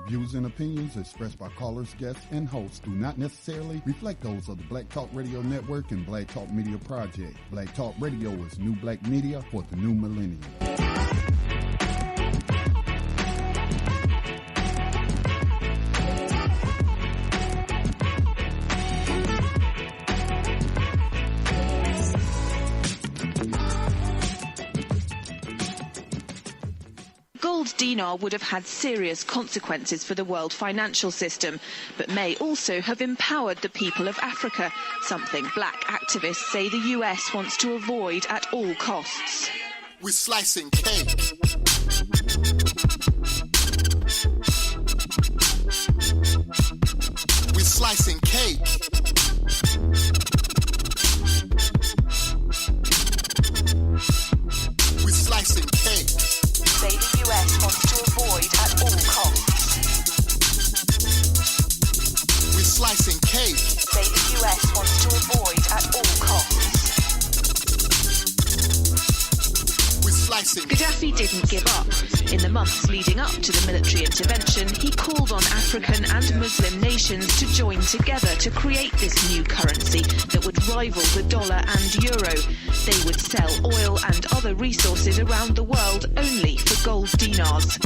views and opinions expressed by callers, guests, and hosts do not necessarily reflect those of the Black Talk Radio Network and Black Talk Media Project. Black Talk Radio is new black media for the new millennium. Gold dinar would have had serious consequences for the world financial system, but may also have empowered the people of Africa, something black activists say the US wants to avoid at all costs. We're slicing cake. We're slicing cake. We're slicing cake. Say the US wants to avoid at all costs. We're slicing cake. Say the US wants to avoid at all costs. We're slicing. Gaddafi didn't give up. In the months leading up to the military intervention, he called on African and Muslim nations to join together to create this new currency that would rival the dollar and euro. They would sell oil and other resources around the world only for gold dinars.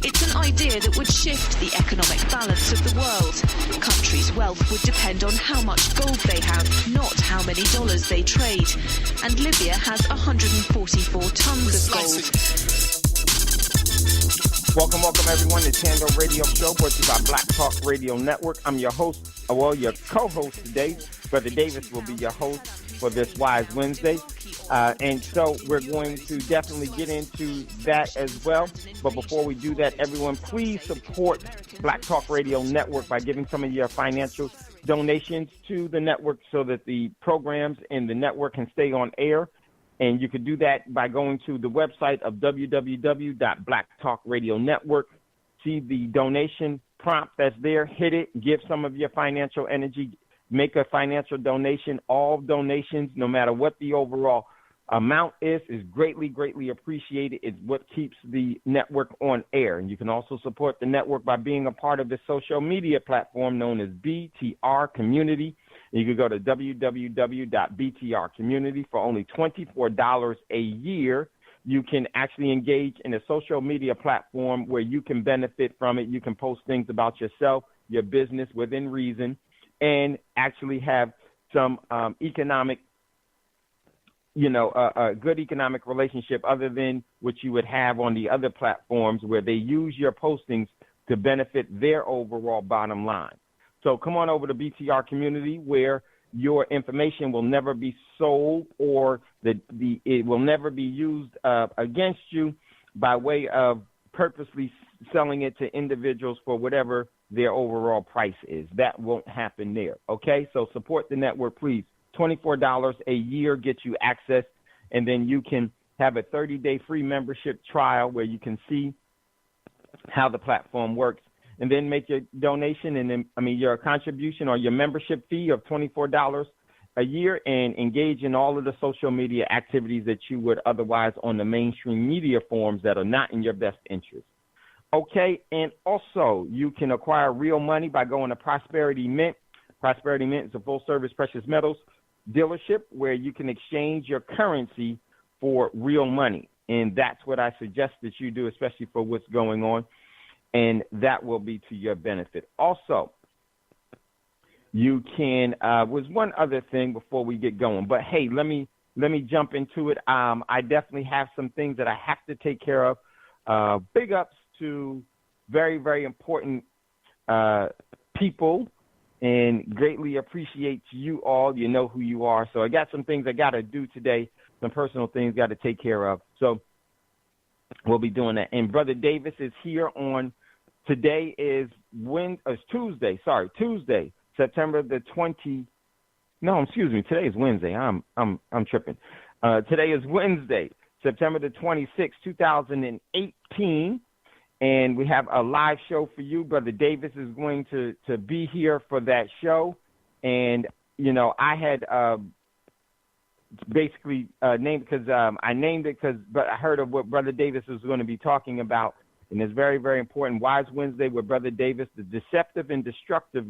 It's an idea that would shift the economic balance of the world. Countries' wealth would depend on how much gold they have, not how many dollars they trade. And Libya has 144 tons of gold. Welcome everyone to Thando Radio Show, brought to you by Black Talk Radio Network. I'm your host, your co-host today. Brother Davis will be your host for this Wise Wednesday. And so we're going to definitely get into that as well. But before we do that, everyone, please support Black Talk Radio Network by giving some of your financial donations to the network so that the programs in the network can stay on air. And you could do that by going to the website of www.blacktalkradionetwork. See the donation prompt that's there. Hit it. Give some of your financial energy. Make a financial donation. All donations, no matter what the overall amount is greatly, greatly appreciated. It's what keeps the network on air. And you can also support the network by being a part of the social media platform known as BTR Community. You can go to www.BTR Community for only $24 a year. You can actually engage in a social media platform where you can benefit from it. You can post things about yourself, your business within reason, and actually have some economic, a good economic relationship other than what you would have on the other platforms where they use your postings to benefit their overall bottom line. So come on over to BTR Community where your information will never be sold or it will never be used against you by way of purposely selling it to individuals for whatever their overall price is. That won't happen there, okay? So support the network, please. $24 a year gets you access, and then you can have a 30-day free membership trial where you can see how the platform works, and then make your donation and then, your contribution or your membership fee of $24 a year and engage in all of the social media activities that you would otherwise on the mainstream media forms that are not in your best interest. Okay, and also you can acquire real money by going to Prosperity Mint. Prosperity Mint is a full-service precious metals dealership where you can exchange your currency for real money. And that's what I suggest that you do, especially for what's going on. And that will be to your benefit. Also, you can, was one other thing before we get going, but hey, let me jump into it. I definitely have some things that I have to take care of. Big ups to very, very important people, and greatly appreciate you all. You know who you are. So I got some things I got to do today, some personal things got to take care of. So we'll be doing that. And Brother Davis is here on, today is Tuesday, September the 20. No, excuse me. Today is Wednesday. I'm tripping. Today is Wednesday, September the 26th, 2018. And we have a live show for you. Brother Davis is going to be here for that show. And, I had basically named because I named it but I heard of what Brother Davis was going to be talking about. and it's very, very important. Wise Wednesday with Brother Davis, the deceptive and destructive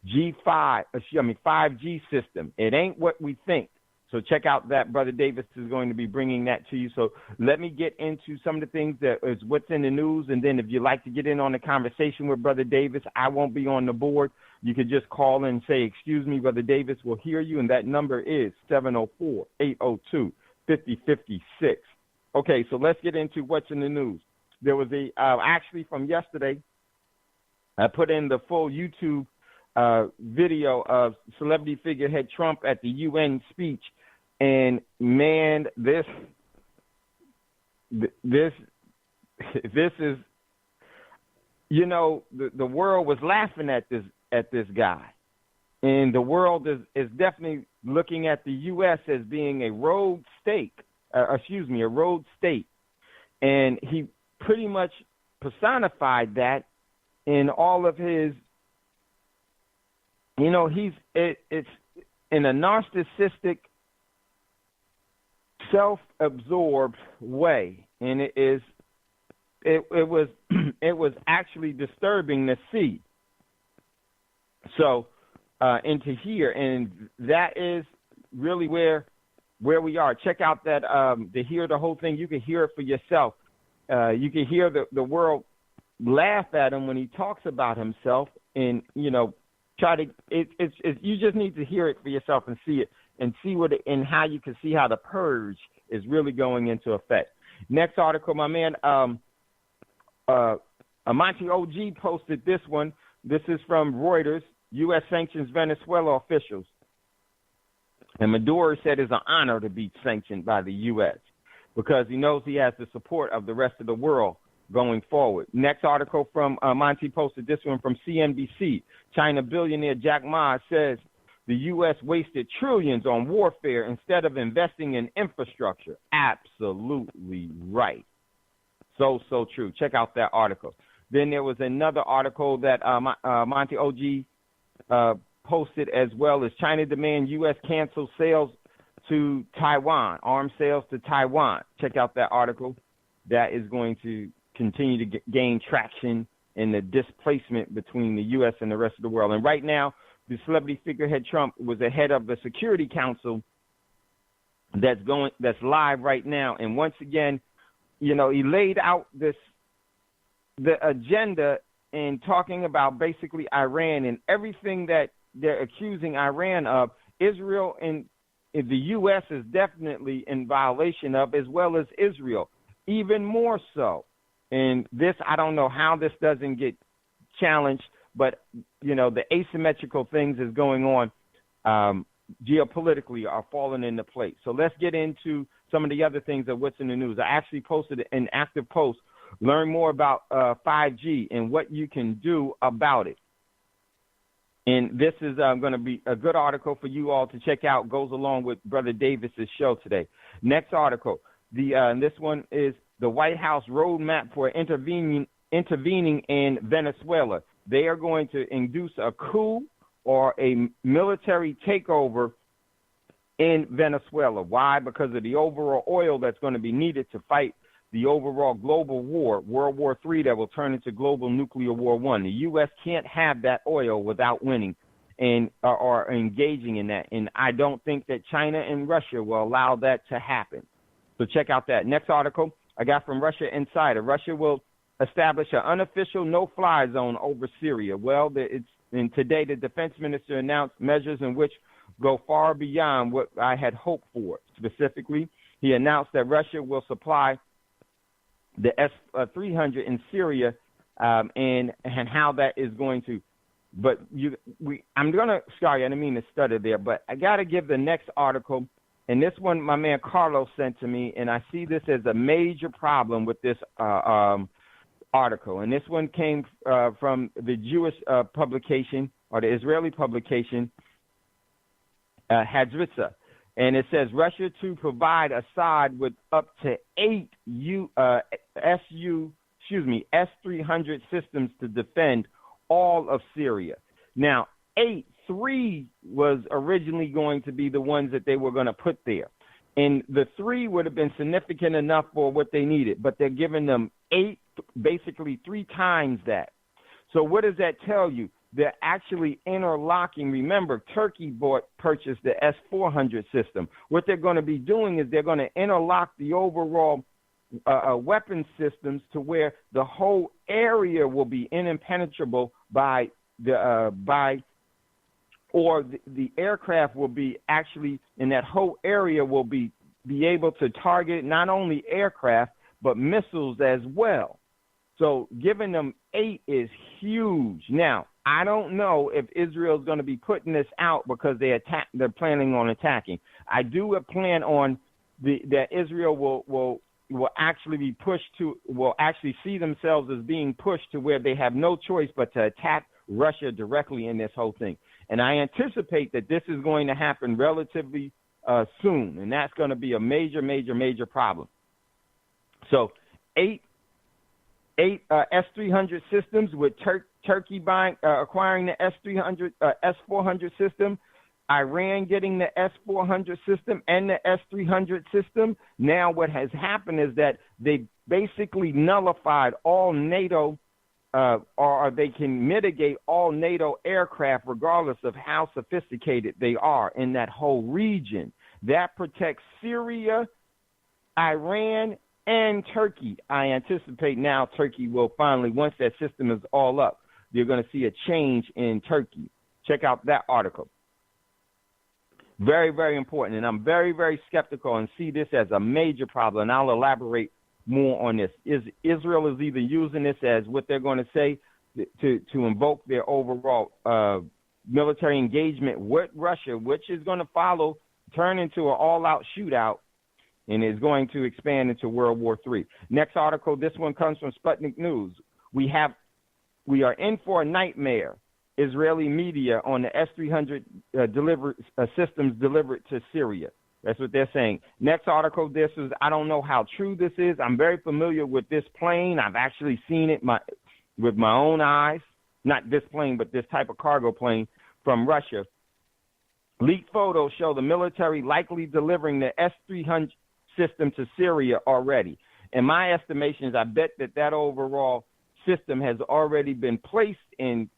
5G system. It ain't what we think. So check out that. Brother Davis is going to be bringing that to you. So let me get into some of the things that is what's in the news. And then if you'd like to get in on the conversation with Brother Davis, I won't be on the board. You could just call in and say, excuse me, Brother Davis will hear you. And that number is 704-802-5056. Okay, so let's get into what's in the news. There was actually from yesterday, I put in the full YouTube video of celebrity figurehead Trump at the UN speech. And man, this is, you know, the world was laughing at this guy, and the world is definitely looking at the U.S. as being a rogue state, a rogue state, and he pretty much personified that in all of his. You know, it's in a narcissistic, self-absorbed way, and it was actually disturbing to see. So, and to hear, and that is really where we are. Check out that to hear the whole thing. You can hear it for yourself. You can hear the world laugh at him when he talks about himself, and you know, you just need to hear it for yourself and see it, and see and how you can see how the purge is really going into effect. Next article, my man Monty OG posted this one. This is from Reuters. U.S. sanctions Venezuela officials. And Maduro said it's an honor to be sanctioned by the U.S. because he knows he has the support of the rest of the world going forward. Next article from Monty posted this one from CNBC. China billionaire Jack Ma says the U.S. wasted trillions on warfare instead of investing in infrastructure. Absolutely right. So true. Check out that article. Then there was another article that Monty OG posted as well as China demand U.S. cancel sales to Taiwan, arms sales to Taiwan. Check out that article. That is going to continue to gain traction in the displacement between the U.S. and the rest of the world. And right now, the celebrity figurehead Trump was the head of the Security Council that's live right now. And once again, you know, he laid out the agenda in talking about basically Iran and everything that they're accusing Iran of. Israel and the U.S. is definitely in violation of, as well as Israel, even more so. And this, I don't know how this doesn't get challenged, but, you know, the asymmetrical things is going on geopolitically are falling into place. So let's get into some of the other things of what's in the news. I actually posted an active post, learn more about 5G and what you can do about it. And this is going to be a good article for you all to check out, goes along with Brother Davis's show today. Next article, this one is the White House roadmap for intervening in Venezuela. They are going to induce a coup or a military takeover in Venezuela. Why? Because of the overall oil that's going to be needed to fight the overall global war, World War III, that will turn into global nuclear war one. The U.S. can't have that oil without winning and or engaging in that. And I don't think that China and Russia will allow that to happen. So check out that. Next article I got from Russia Insider. Russia will establish an unofficial no-fly zone over Syria. Well, and today the defense minister announced measures in which go far beyond what I had hoped for. Specifically, he announced that Russia will supply the S-300 in Syria, and how that is going to. But I'm going to, sorry, I didn't mean to stutter there, but I got to give the next article. And this one, my man Carlos sent to me, and I see this as a major problem with this article. And this one came from the Jewish publication, or the Israeli publication, Hadaritza. And it says Russia to provide Assad with up to 8 S-300 systems to defend all of Syria. Now, 3 was originally going to be the ones that they were going to put there. And the 3 would have been significant enough for what they needed, but they're giving them 8, basically 3 times that. So what does that tell you? They're actually interlocking. Remember, Turkey purchased the S-400 system. What they're going to be doing is they're going to interlock the overall weapon systems to where the whole area will be impenetrable by the aircraft will be actually in that whole area will be able to target not only aircraft but missiles as well. So giving them 8 is huge. Now, I don't know if Israel is going to be putting this out because they're planning on attacking. I do plan on that Israel will actually be will actually see themselves as being pushed to where they have no choice but to attack Russia directly in this whole thing. And I anticipate that this is going to happen relatively soon, and that's going to be a major, major, major problem. So 8 S-300 systems with Turkey acquiring the S-400 system, Iran getting the S-400 system and the S-300 system. Now what has happened is that they basically nullified all NATO or they can mitigate all NATO aircraft regardless of how sophisticated they are in that whole region. That protects Syria, Iran, and Turkey. I anticipate now Turkey will finally, once that system is all up, you're going to see a change in Turkey. Check out that article. Very, very important. And I'm very, very skeptical and see this as a major problem. And I'll elaborate more on this. Israel is either using this as what they're going to say to invoke their overall military engagement with Russia, which is going to turn into an all-out shootout, and is going to expand into World War III. Next article, this one comes from Sputnik News. We are in for a nightmare, Israeli media, on the S-300 systems delivered to Syria. That's what they're saying. Next article, I don't know how true this is. I'm very familiar with this plane. I've actually seen it with my own eyes. Not this plane, but this type of cargo plane from Russia. Leaked photos show the military likely delivering the S-300 system to Syria already. In my estimations, I bet that overall system has already been placed in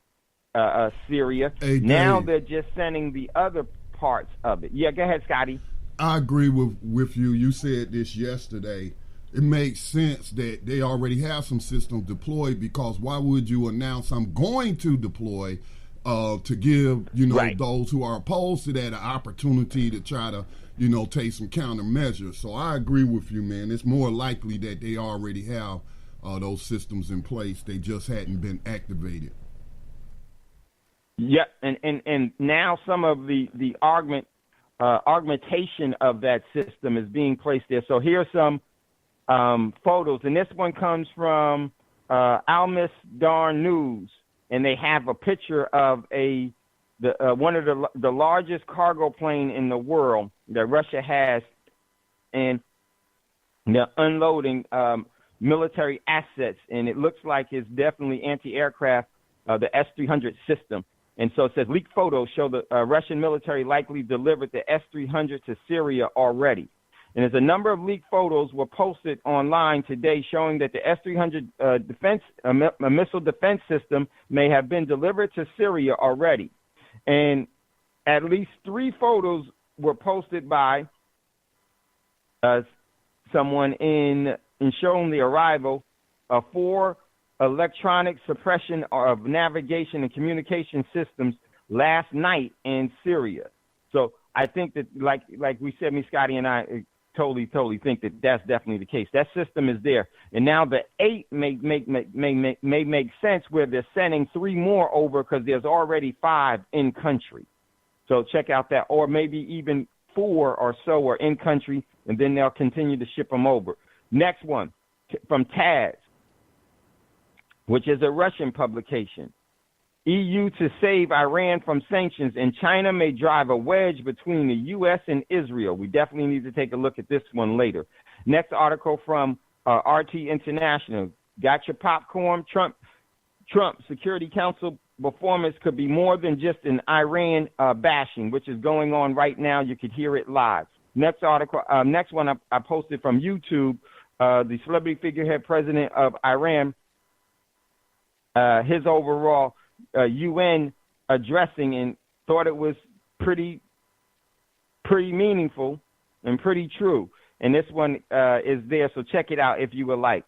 Syria. Hey, now Dave, they're just sending the other parts of it. Yeah, go ahead, Scotty. I agree with you. You said this yesterday. It makes sense that they already have some systems deployed, because why would you announce I'm going to deploy to give, right, those who are opposed to that an opportunity to try to, take some countermeasures. So I agree with you, man. It's more likely that they already have those systems in place. They just hadn't been activated. Yeah, and now some of the augmentation of that system is being placed there. So here's some photos, and this one comes from Al-Masdar News, and they have a picture of one of the largest cargo plane in the world that Russia has, and they're unloading military assets, and it looks like it's definitely anti-aircraft, the S-300 system. And so it says leaked photos show the Russian military likely delivered the S-300 to Syria already. And as a number of leaked photos were posted online today showing that the S-300 missile defense system may have been delivered to Syria already. And at least 3 photos were posted by someone in showing the arrival of 4 electronic suppression of navigation and communication systems last night in Syria. So I think that, like we said, me, Scotty, and I totally think that that's definitely the case. That system is there, and now the 8 may make sense where they're sending 3 more over because there's already 5 in country. So check out that, or maybe even 4 or so are in country, and then they'll continue to ship them over. Next one from Taz, which is a Russian publication. EU to save Iran from sanctions, and China may drive a wedge between the U.S. and Israel. We definitely need to take a look at this one later. Next article from RT International. Got your popcorn? Trump Security Council performance could be more than just an Iran bashing, which is going on right now. You could hear it live. Next article, next one I posted from YouTube. The celebrity figurehead president of Iran, his overall UN addressing, and thought it was pretty meaningful and pretty true. And this one is there, so check it out if you would like.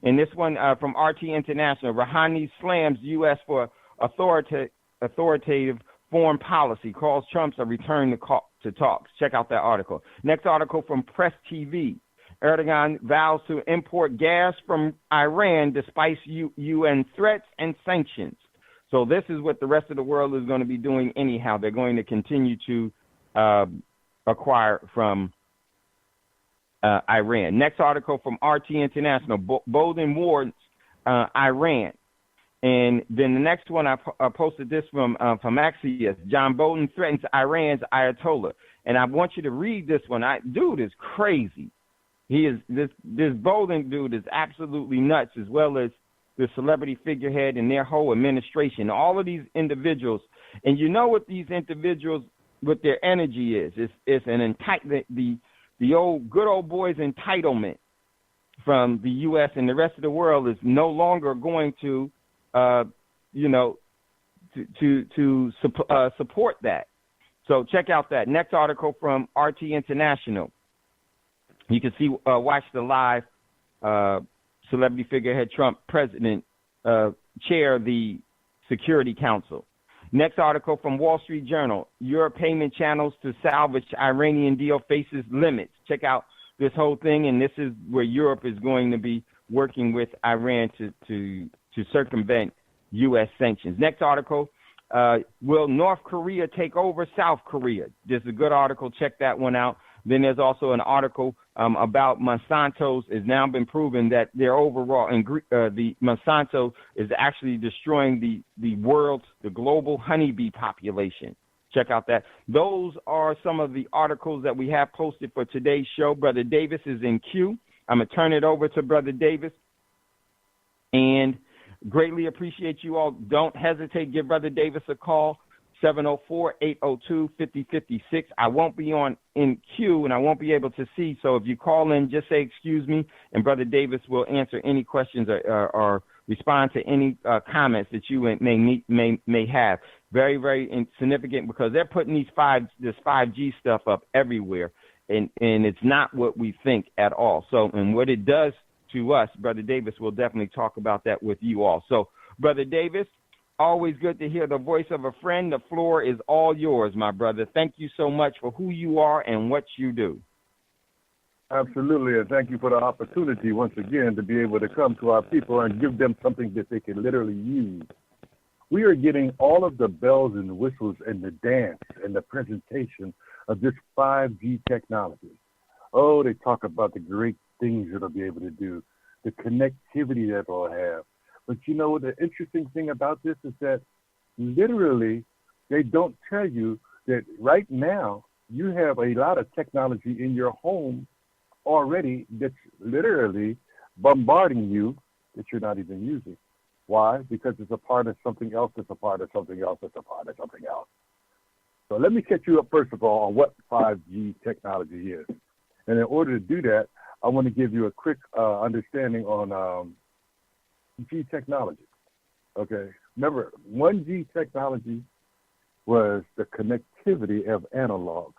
And this one from RT International, Rouhani slams U.S. for authoritative foreign policy, calls Trump's a return to talks. Check out that article. Next article from Press TV. Erdogan vows to import gas from Iran despite UN threats and sanctions. So this is what the rest of the world is going to be doing anyhow. They're going to continue to acquire from Iran. Next article from RT International. Bolden warns Iran. And then the next one, I posted this from Axios. John Bolton threatens Iran's Ayatollah. And I want you to read this one. Dude is crazy. He is this Bolden dude is absolutely nuts, as well as the celebrity figurehead and their whole administration. All of these individuals, and you know what these individuals, what their energy is. It's an the old good old boys entitlement from the U.S. and the rest of the world is no longer going to, support that. So check out that next article from RT International. You can see, watch the live celebrity figurehead Trump president chair the Security Council. Next article from Wall Street Journal. Europe payment channels to salvage Iranian deal faces limits. Check out this whole thing, and this is where Europe is going to be working with Iran to circumvent U.S. sanctions. Next article, will North Korea take over South Korea? This is a good article. Check that one out. Then there's also an article about Monsanto's. It's now been proven that their overall, the Monsanto is actually destroying the global honeybee population. Check out that. Those are some of the articles that we have posted for today's show. Brother Davis is in queue. I'm going to turn it over to Brother Davis. And greatly appreciate you all. Don't hesitate. Give Brother Davis a call. 704-802-5056. I won't be in queue, and I won't be able to see. So if you call in, just say excuse me, and Brother Davis will answer any questions or respond to any comments that you may have. Very, very significant, because they're putting this 5G stuff up everywhere, and it's not what we think at all. So, and what it does to us, Brother Davis will definitely talk about that with you all. So, Brother Davis, always good to hear the voice of a friend. The floor is all yours, my brother. Thank you so much for who you are and what you do. Absolutely, and thank you for the opportunity once again to be able to come to our people and give them something that they can literally use. We are getting all of the bells and whistles and the dance and the presentation of this 5G technology. Oh, they talk about the great things it'll be able to do, the connectivity that it'll have. But you know, the interesting thing about this is that literally they don't tell you that right now you have a lot of technology in your home already that's literally bombarding you that you're not even using. Why? Because it's a part of something else, it's a part of something else, it's a part of something else. So let me catch you up, first of all, on what 5G technology is. And in order to do that, I want to give you a quick understanding on G technology. Okay. Remember, 1G technology was the connectivity of analogs.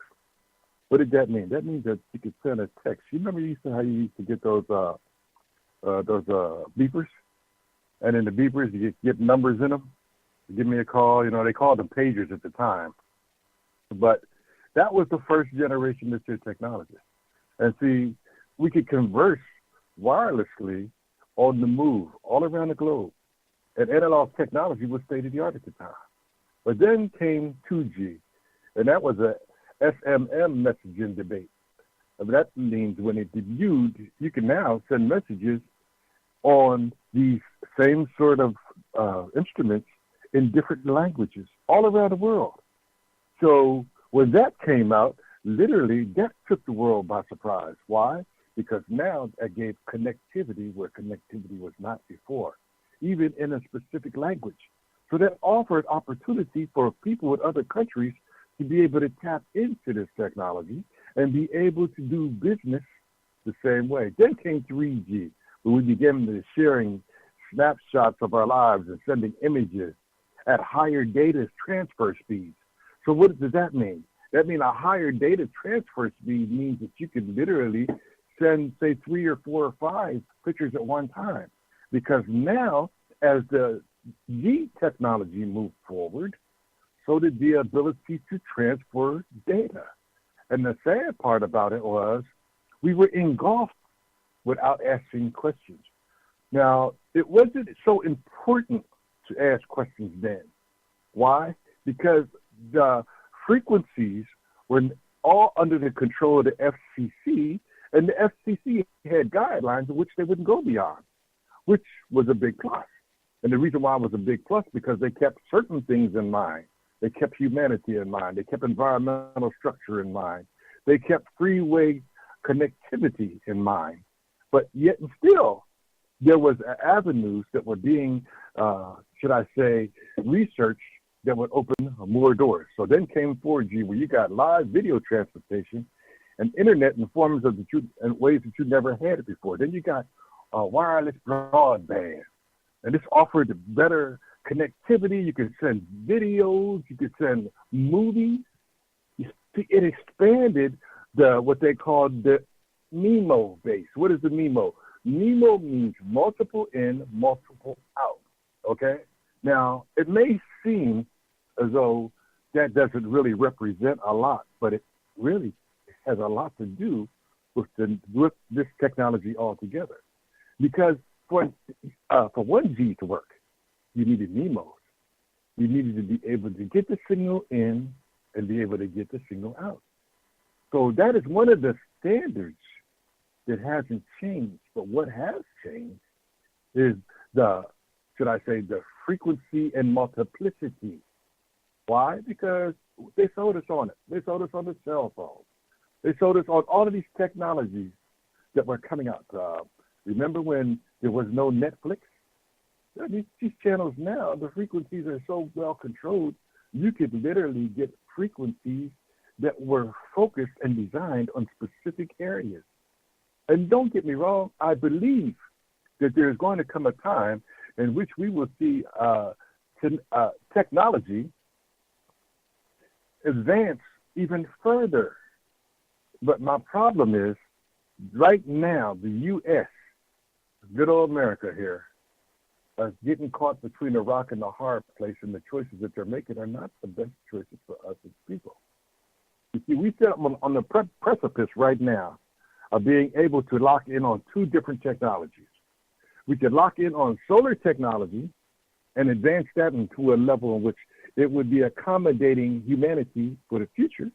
What did that mean? That means that you could send a text. You remember how you used to get those beepers? And in the beepers, you get numbers in them. You give me a call. You know, they called them pagers at the time. But that was the first generation of this technology. And see, we could converse wirelessly on the move, all around the globe. And analog technology was state-of-the-art at the time. But then came 2G, and that was a SMM messaging debate. And that means when it debuted, you can now send messages on these same sort of instruments in different languages all around the world. So when that came out, literally that took the world by surprise. Why? Because now that gave connectivity where connectivity was not before, even in a specific language. So that offered opportunity for people in other countries to be able to tap into this technology and be able to do business the same way. Then came 3G, where we began to sharing snapshots of our lives and sending images at higher data transfer speeds. So what does that mean? That means a higher data transfer speed means that you can literally send, say, 3 or 4 or 5 pictures at one time. Because now, as the G technology moved forward, so did the ability to transfer data. And the sad part about it was we were engulfed without asking questions. Now, it wasn't so important to ask questions then. Why? Because the frequencies were all under the control of the FCC, and the FCC had guidelines in which they wouldn't go beyond, which was a big plus. And the reason why it was a big plus, because they kept certain things in mind. They kept humanity in mind. They kept environmental structure in mind. They kept freeway connectivity in mind. But yet and still, there was avenues that were being, should I say, researched that would open more doors. So then came 4G, where you got live video transportation and internet in forms of in ways that you never had it before. Then you got wireless broadband, and this offered better connectivity. You could send videos, you could send movies. It expanded what they called the MIMO base. What is the MIMO? MIMO means multiple in, multiple out. Okay? Now, it may seem as though that doesn't really represent a lot, but it really has a lot to do with this technology altogether. Because for 1G to work, you needed MIMOs. You needed to be able to get the signal in and be able to get the signal out. So that is one of the standards that hasn't changed. But what has changed is the frequency and multiplicity. Why? Because they sold us on it. They sold us on the cell phone. They sold us on all of these technologies that were coming out. Remember when there was no Netflix? These channels now, the frequencies are so well controlled, you could literally get frequencies that were focused and designed on specific areas. And don't get me wrong, I believe that there's going to come a time in which we will see technology advance even further. But my problem is, right now, the U.S., good old America here, is getting caught between a rock and a hard place, and the choices that they're making are not the best choices for us as people. You see, we sit on the precipice right now of being able to lock in on 2 different technologies. We could lock in on solar technology and advance that into a level in which it would be accommodating humanity for the future,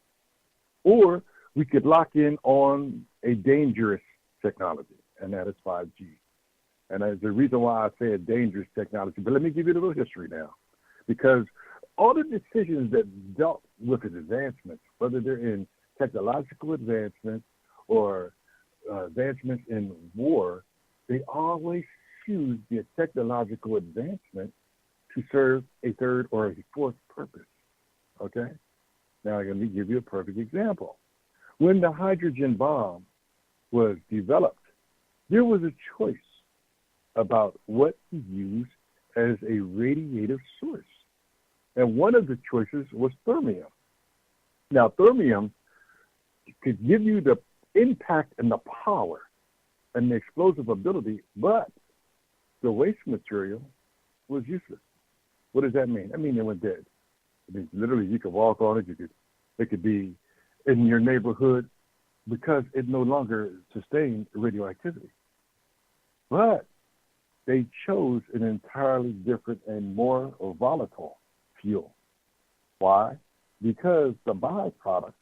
or we could lock in on a dangerous technology, and that is 5G. And there's a reason why I say a dangerous technology, but let me give you a little history now, because all the decisions that dealt with its advancements, whether they're in technological advancements or advancements in war, they always choose the technological advancement to serve a third or a fourth purpose. Okay? Now, let me give you a perfect example. When the hydrogen bomb was developed, there was a choice about what to use as a radiative source. And one of the choices was thorium. Now, thorium could give you the impact and the power and the explosive ability, but the waste material was useless. What does that mean? That means it went dead. It means literally you could walk on it. It could be in your neighborhood because it no longer sustained radioactivity. But they chose an entirely different and more volatile fuel. Why? Because the byproduct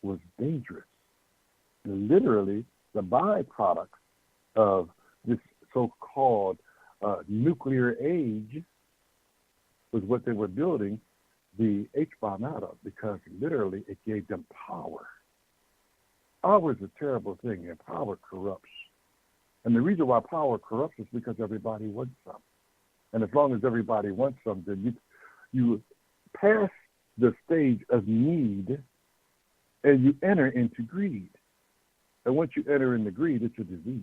was dangerous. Literally, the byproduct of this so-called nuclear age was what they were building the H-bomb out of, because literally it gave them power. Power is a terrible thing, and power corrupts. And the reason why power corrupts is because everybody wants some. And as long as everybody wants some, then you pass the stage of need and you enter into greed. And once you enter into greed, it's a disease.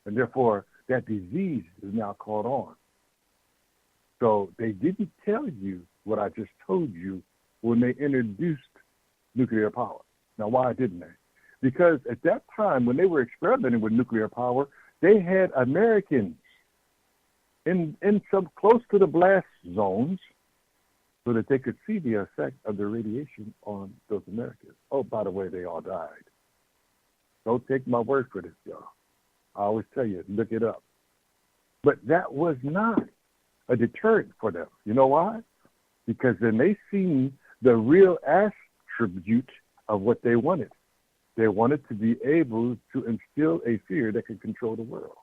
And therefore, that disease is now caught on. So they didn't tell you what I just told you when they introduced nuclear power. Now, why didn't they? Because at that time, when they were experimenting with nuclear power, they had Americans in some close to the blast zones so that they could see the effect of the radiation on those Americans. Oh, by the way, they all died. Don't take my word for this, y'all. I always tell you, look it up. But that was not a deterrent for them. You know why? Because then they seen the real attribute of what they wanted. They wanted to be able to instill a fear that could control the world.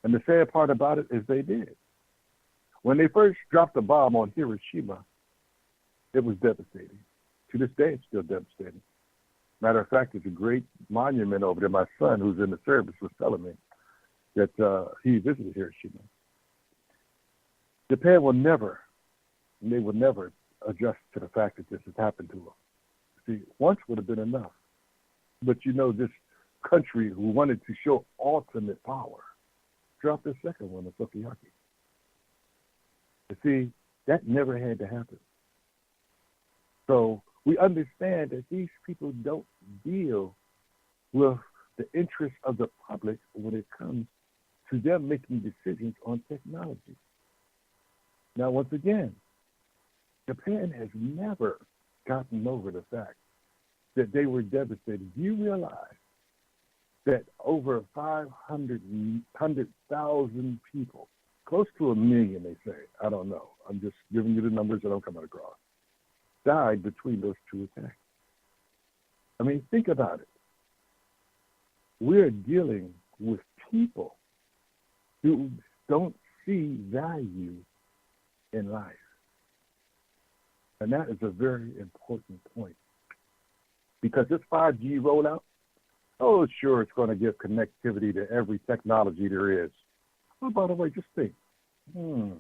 And the sad part about it is they did. When they first dropped the bomb on Hiroshima, it was devastating. To this day, it's still devastating. Matter of fact, there's a great monument over there. My son, who's in the service, was telling me that he visited Hiroshima. Japan will never adjust to the fact that this has happened to them. See, once would have been enough. But you know, this country who wanted to show ultimate power dropped the second one, the Sukiyaki. You see, that never had to happen. So we understand that these people don't deal with the interests of the public when it comes to them making decisions on technology. Now, once again, Japan has never gotten over the fact that they were devastated. Do you realize that over 500,000 people, close to 1 million, they say, I don't know, I'm just giving you the numbers that I'm coming across, died between those two attacks? I mean, think about it. We're dealing with people who don't see value in life. And that is a very important point. Because this 5G rollout, oh, sure, it's going to give connectivity to every technology there is. Oh, by the way, just think, you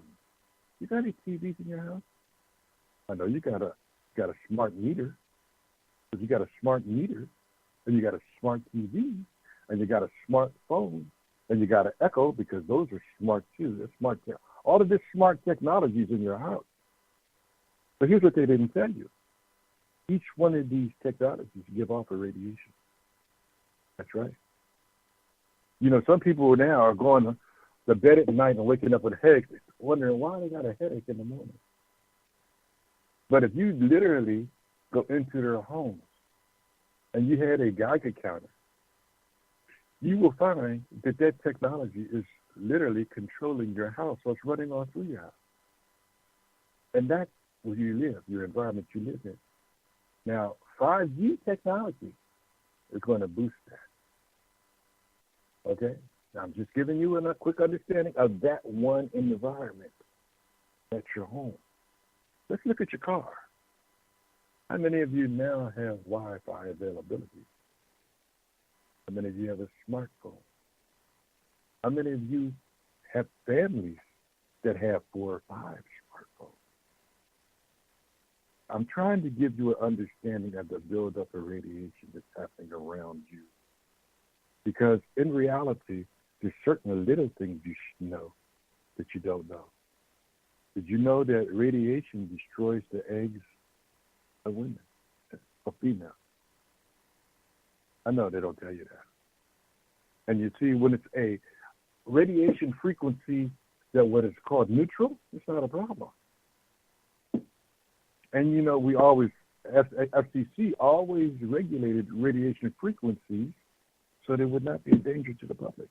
got any TVs in your house? I know you got a smart meter. Because you got a smart meter, and you got a smart TV, and you got a smart phone, and you got an Echo, because those are smart too. They're smart. All of this smart technology is in your house. But here's what they didn't tell you. Each one of these technologies give off a radiation. That's right. You know, some people now are going to bed at night and waking up with headaches, wondering why they got a headache in the morning. But if you literally go into their homes and you had a Geiger counter, you will find that that technology is literally controlling your house, so it's running all through your house. And that's where you live, your environment you live in. Now, 5G technology is going to boost that. Okay? Now, I'm just giving you a quick understanding of that one environment. That's your home. Let's look at your car. How many of you now have Wi-Fi availability? How many of you have a smartphone? How many of you have families that have 4 or 5 smartphones? I'm trying to give you an understanding of the buildup of radiation that's happening around you. Because in reality, there's certain little things you should know that you don't know. Did you know that radiation destroys the eggs of women, of females? I know they don't tell you that. And you see, when it's a radiation frequency that what is called neutral, it's not a problem. And, you know, we always, FCC always regulated radiation frequencies so they would not be a danger to the public.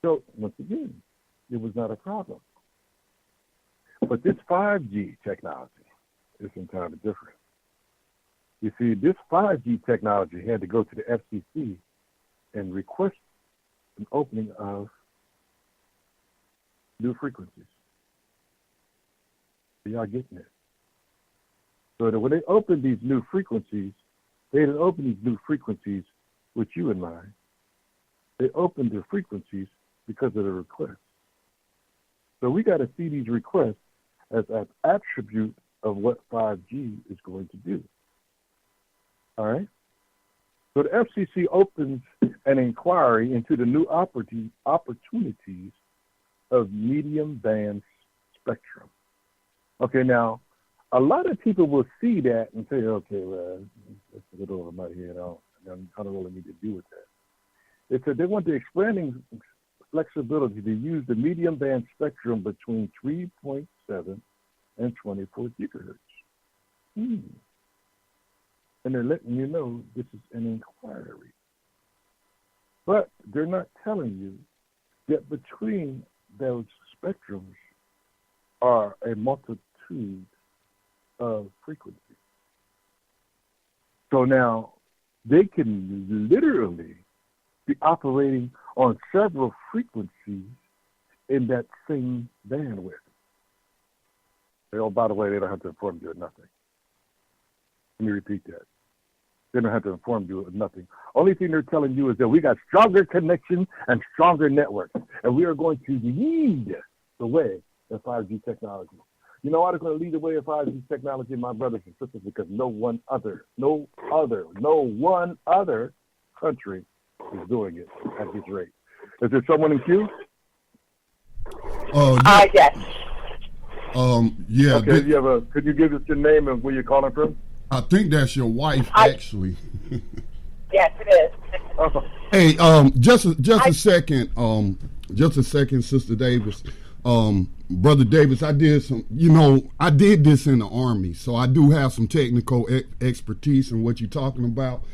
So, once again, it was not a problem. But this 5G technology is entirely different. You see, this 5G technology had to go to the FCC and request an opening of new frequencies. Are y'all getting it? So that when they opened these new frequencies, they didn't open these new frequencies with you in mind. They opened the frequencies because of the request. So we got to see these requests as an attribute of what 5G is going to do. All right? So the FCC opens an inquiry into the new opportunities of medium band spectrum. Okay, now, a lot of people will see that and say, okay, well, that's a little over my head. I don't really need to do with that. They said they want the expanding flexibility to use the medium band spectrum between 3.7 and 24 gigahertz. And they're letting you know this is an inquiry. But they're not telling you that between those spectrums are a multitude of frequencies. So now they can literally be operating on several frequencies in that same bandwidth. Oh, by the way, they don't have to inform you of nothing. Let me repeat that. They don't have to inform you of nothing. Only thing they're telling you is that we got stronger connections and stronger networks, and we are going to lead the way in 5G technology. You know why they're going to lead the way in 5G technology, my brothers and sisters? Because no one other country is doing it at this rate. Is there someone in queue? Yes. Yeah. Okay, could you give us your name and where you're calling from? I think that's your wife, actually. Yes, it is. Hey, just a second, Sister Davis. Brother Davis, I did this in the Army, so I do have some technical expertise in what you're talking about.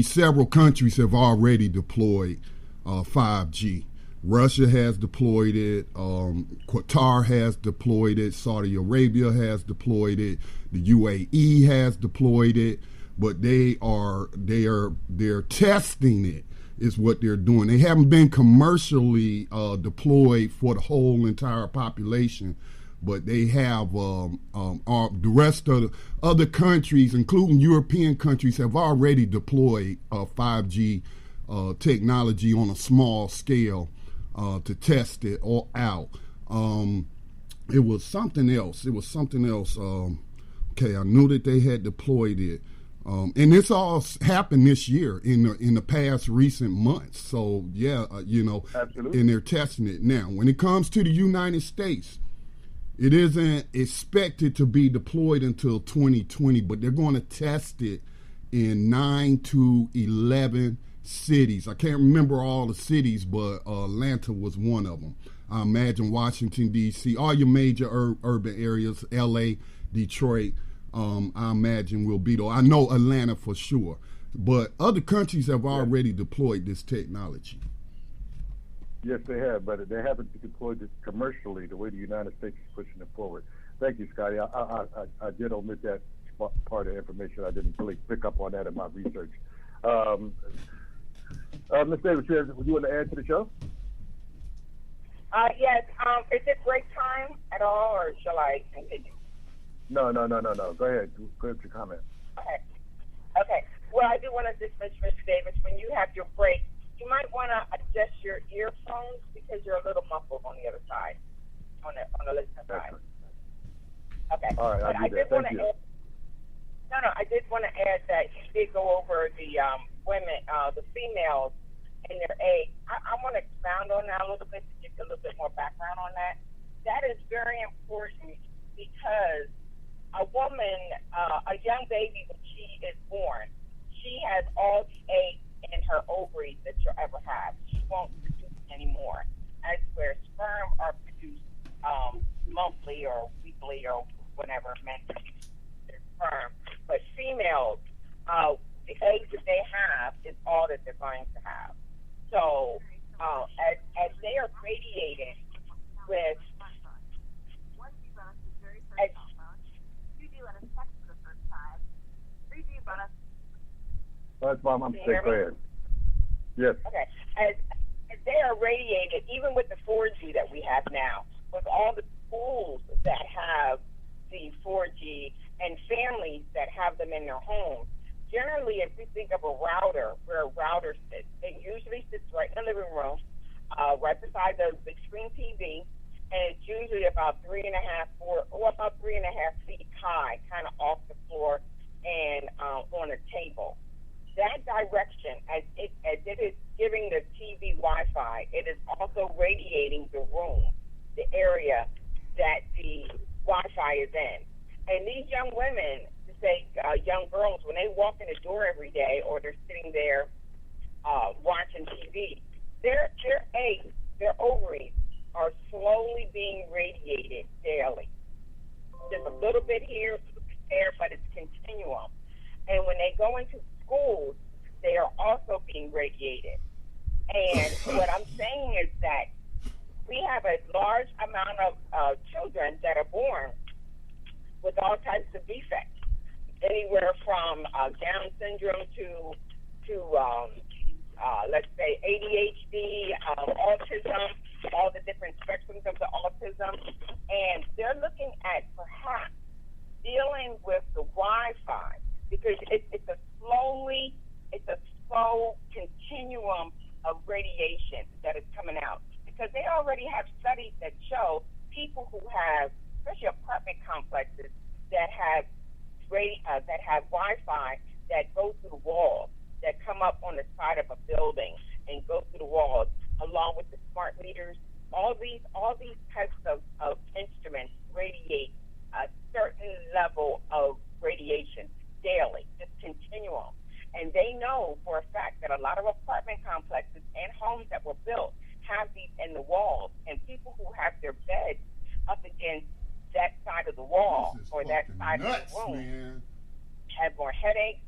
Several countries have already deployed 5G. Russia has deployed it. Qatar has deployed it. Saudi Arabia has deployed it. The UAE has deployed it. But they're testing it. Is what they're doing. They haven't been commercially deployed for the whole entire population, but they have the rest of the other countries, including European countries, have already deployed 5G technology on a small scale to test it all out. It was something else. Okay, I knew that they had deployed it. And this all happened this year in the past recent months. So Absolutely. And they're testing it now. When it comes to the United States, it isn't expected to be deployed until 2020, but they're going to test it in 9 to 11 cities. I can't remember all the cities, but Atlanta was one of them. I imagine Washington, D.C., all your major urban areas, L.A., Detroit, I imagine will be, though. I know Atlanta for sure, but other countries have already deployed this technology. Yes, they have, but they haven't deployed it commercially the way the United States is pushing it forward. Thank you, Scotty. I did omit that part of information. I didn't really pick up on that in my research. Ms. Davis, would you want to add to the show? Yes. Is it break time at all, or shall I continue? No. Go ahead. Go ahead with your comment. Okay. Well, I do want to just mention, Mr. Davis, when you have your break, you might want to adjust your earphones because you're a little muffled on the other side, on the listener side. Okay. All right. I did want to add that you did go over the women, the females in their age. I want to expound on that a little bit to give you a little bit more background on that. That is very important because a woman, a young baby, when she is born, she has all the eggs in her ovaries that you'll ever have. She won't produce anymore. As where sperm are produced monthly or weekly or whenever men produce their sperm. But females, the eggs that they have is all that they're going to have. So as they are radiated with That's Mom. I'm sick. Go ahead. Yes. Okay. As they are radiated, even with the 4G that we have now, with all the schools that have the 4G and families that have them in their homes, generally, if we think of a router, where a router sits, it usually sits right in the living room, right beside the big screen TV, and it's usually about 3.5 feet high, kind of off the floor and on a table. That direction, as it is giving the TV Wi-Fi, it is also radiating the room, the area that the Wi-Fi is in. And these young women, young girls, when they walk in the door every day or they're sitting there watching TV, their eggs, their ovaries are slowly being radiated daily. Just a little bit here, a little bit there, but it's continuum. And when they go into schools, they are also being radiated. And what I'm saying is that we have a large amount of children that are born with all types of defects, anywhere from Down syndrome to let's say ADHD, autism, all the different spectrums of the autism, and they're looking at perhaps dealing with the Wi-Fi because it's a slow continuum of radiation that is coming out. Because they already have studies that show people who have, especially apartment complexes that have Wi-Fi that go through the walls, that come up on the side of a building and go through the walls, along with the smart meters. All these types of instruments radiate a certain level of radiation daily, just continuum. And they know for a fact that a lot of apartment complexes and homes that were built have these in the walls, and people who have their beds up against that side of the wall or that side of the room have more headaches,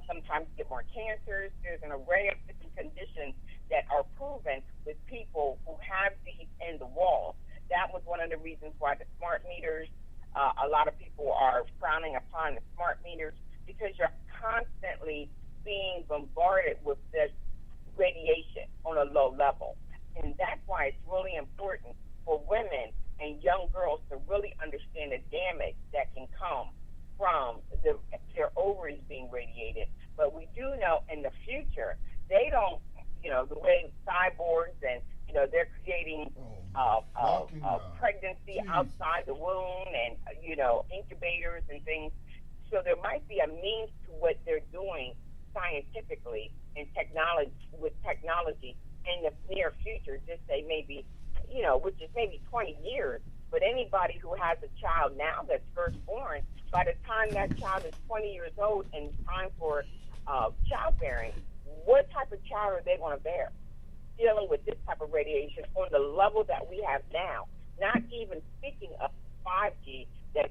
sometimes get more cancers. There's an array of different conditions that are proven with people who have these in the walls. That was one of the reasons why the smart meters, a lot of people are frowning upon the smart meters, because you're constantly being bombarded with this radiation on a low level. And that's why it's really important for women and young girls to really understand the damage that can come from their ovaries being radiated. But we do know in the future, they don't, the way cyborgs and, they're creating pregnancy outside the womb and, incubators and things. So there might be a means to what they're doing scientifically and with technology in the near future, just say maybe, which is maybe 20 years. But anybody who has a child now that's firstborn, by the time that child is 20 years old and time for childbearing, what type of child are they going to bear? Dealing with this type of radiation on the level that we have now, not even speaking of 5G that's,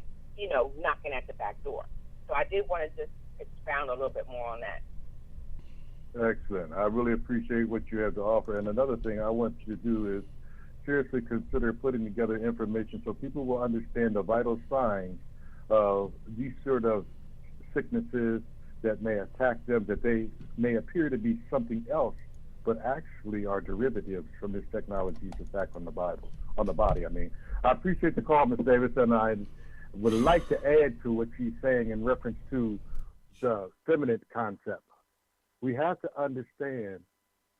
knocking at the back door. So I did want to just expound a little bit more on that. Excellent. I really appreciate what you have to offer. And another thing I want you to do is seriously consider putting together information so people will understand the vital signs of these sort of sicknesses that may attack them, that they may appear to be something else, but actually are derivatives from this technology's attack on the body. I appreciate the call, Ms. Davis, and I would like to add to what she's saying in reference to the feminine concept. We have to understand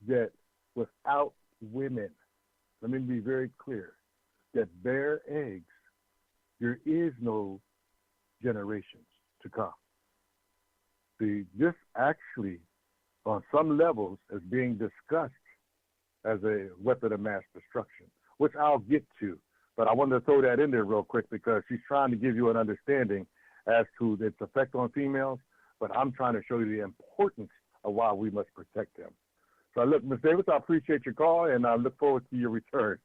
that without women, let me be very clear, that bare eggs, there is no generations to come. See, this actually, on some levels, is being discussed as a weapon of mass destruction, which I'll get to. But I wanted to throw that in there real quick because she's trying to give you an understanding as to its effect on females, but I'm trying to show you the importance of why we must protect them. So look, Ms. Davis, I appreciate your call, and I look forward to your return.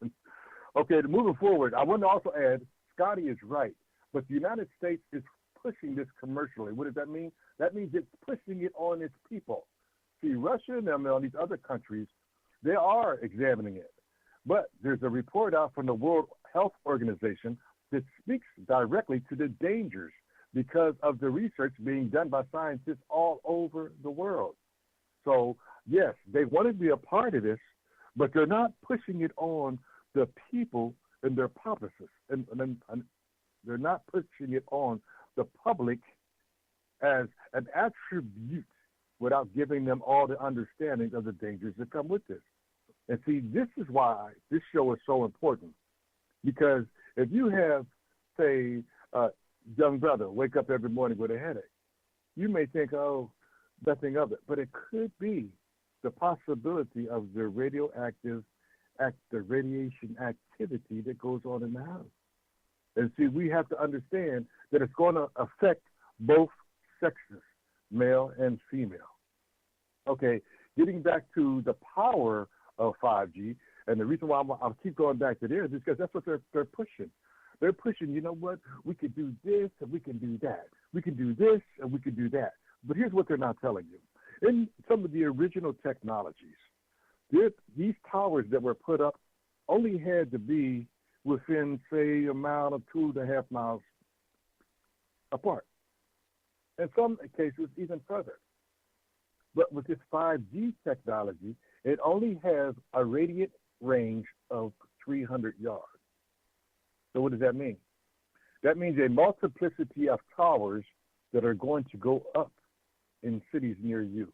Okay, moving forward, I want to also add, Scotty is right, but the United States is pushing this commercially. What does that mean? That means it's pushing it on its people. See, Russia and them and these other countries, they are examining it. But there's a report out from the World Health Organization that speaks directly to the dangers because of the research being done by scientists all over the world. So, yes, they want to be a part of this, but they're not pushing it on the people and their populaces. And they're not pushing it on the public as an attribute without giving them all the understanding of the dangers that come with this. And see, this is why this show is so important. Because if you have, say, a young brother wake up every morning with a headache, you may think, oh, nothing of it. But it could be the possibility of the the radiation activity that goes on in the house. And see, we have to understand that it's going to affect both sexes, male and female. Okay, getting back to the power of 5G, and the reason why I'll keep going back to there is because that's what they're pushing. They're pushing, you know what, we could do this and we can do that. We can do this and we can do that. But here's what they're not telling you. In some of the original technologies, these towers that were put up only had to be within, say, a mile or 2.5 miles apart. In some cases, even further. But with this 5G technology, it only has a radiant range of 300 yards. So what does that mean? That means a multiplicity of towers that are going to go up in cities near you.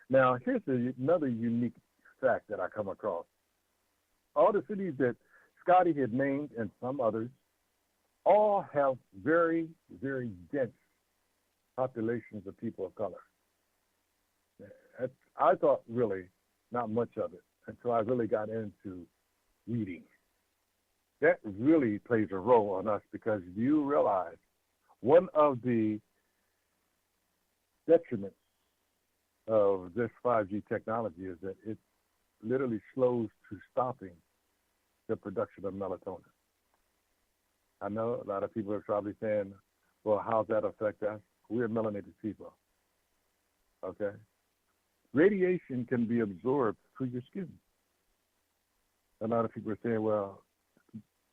Now, here's another unique fact that I come across. All the cities that Scotty had named and some others all have very, very dense populations of people of color. I thought really not much of it until I really got into reading. That really plays a role on us because you realize one of the detriments of this 5G technology is that it literally slows to stopping the production of melatonin. I know a lot of people are probably saying, well, how's that affect us? We're melanated people, okay? Radiation can be absorbed through your skin. A lot of people are saying, well,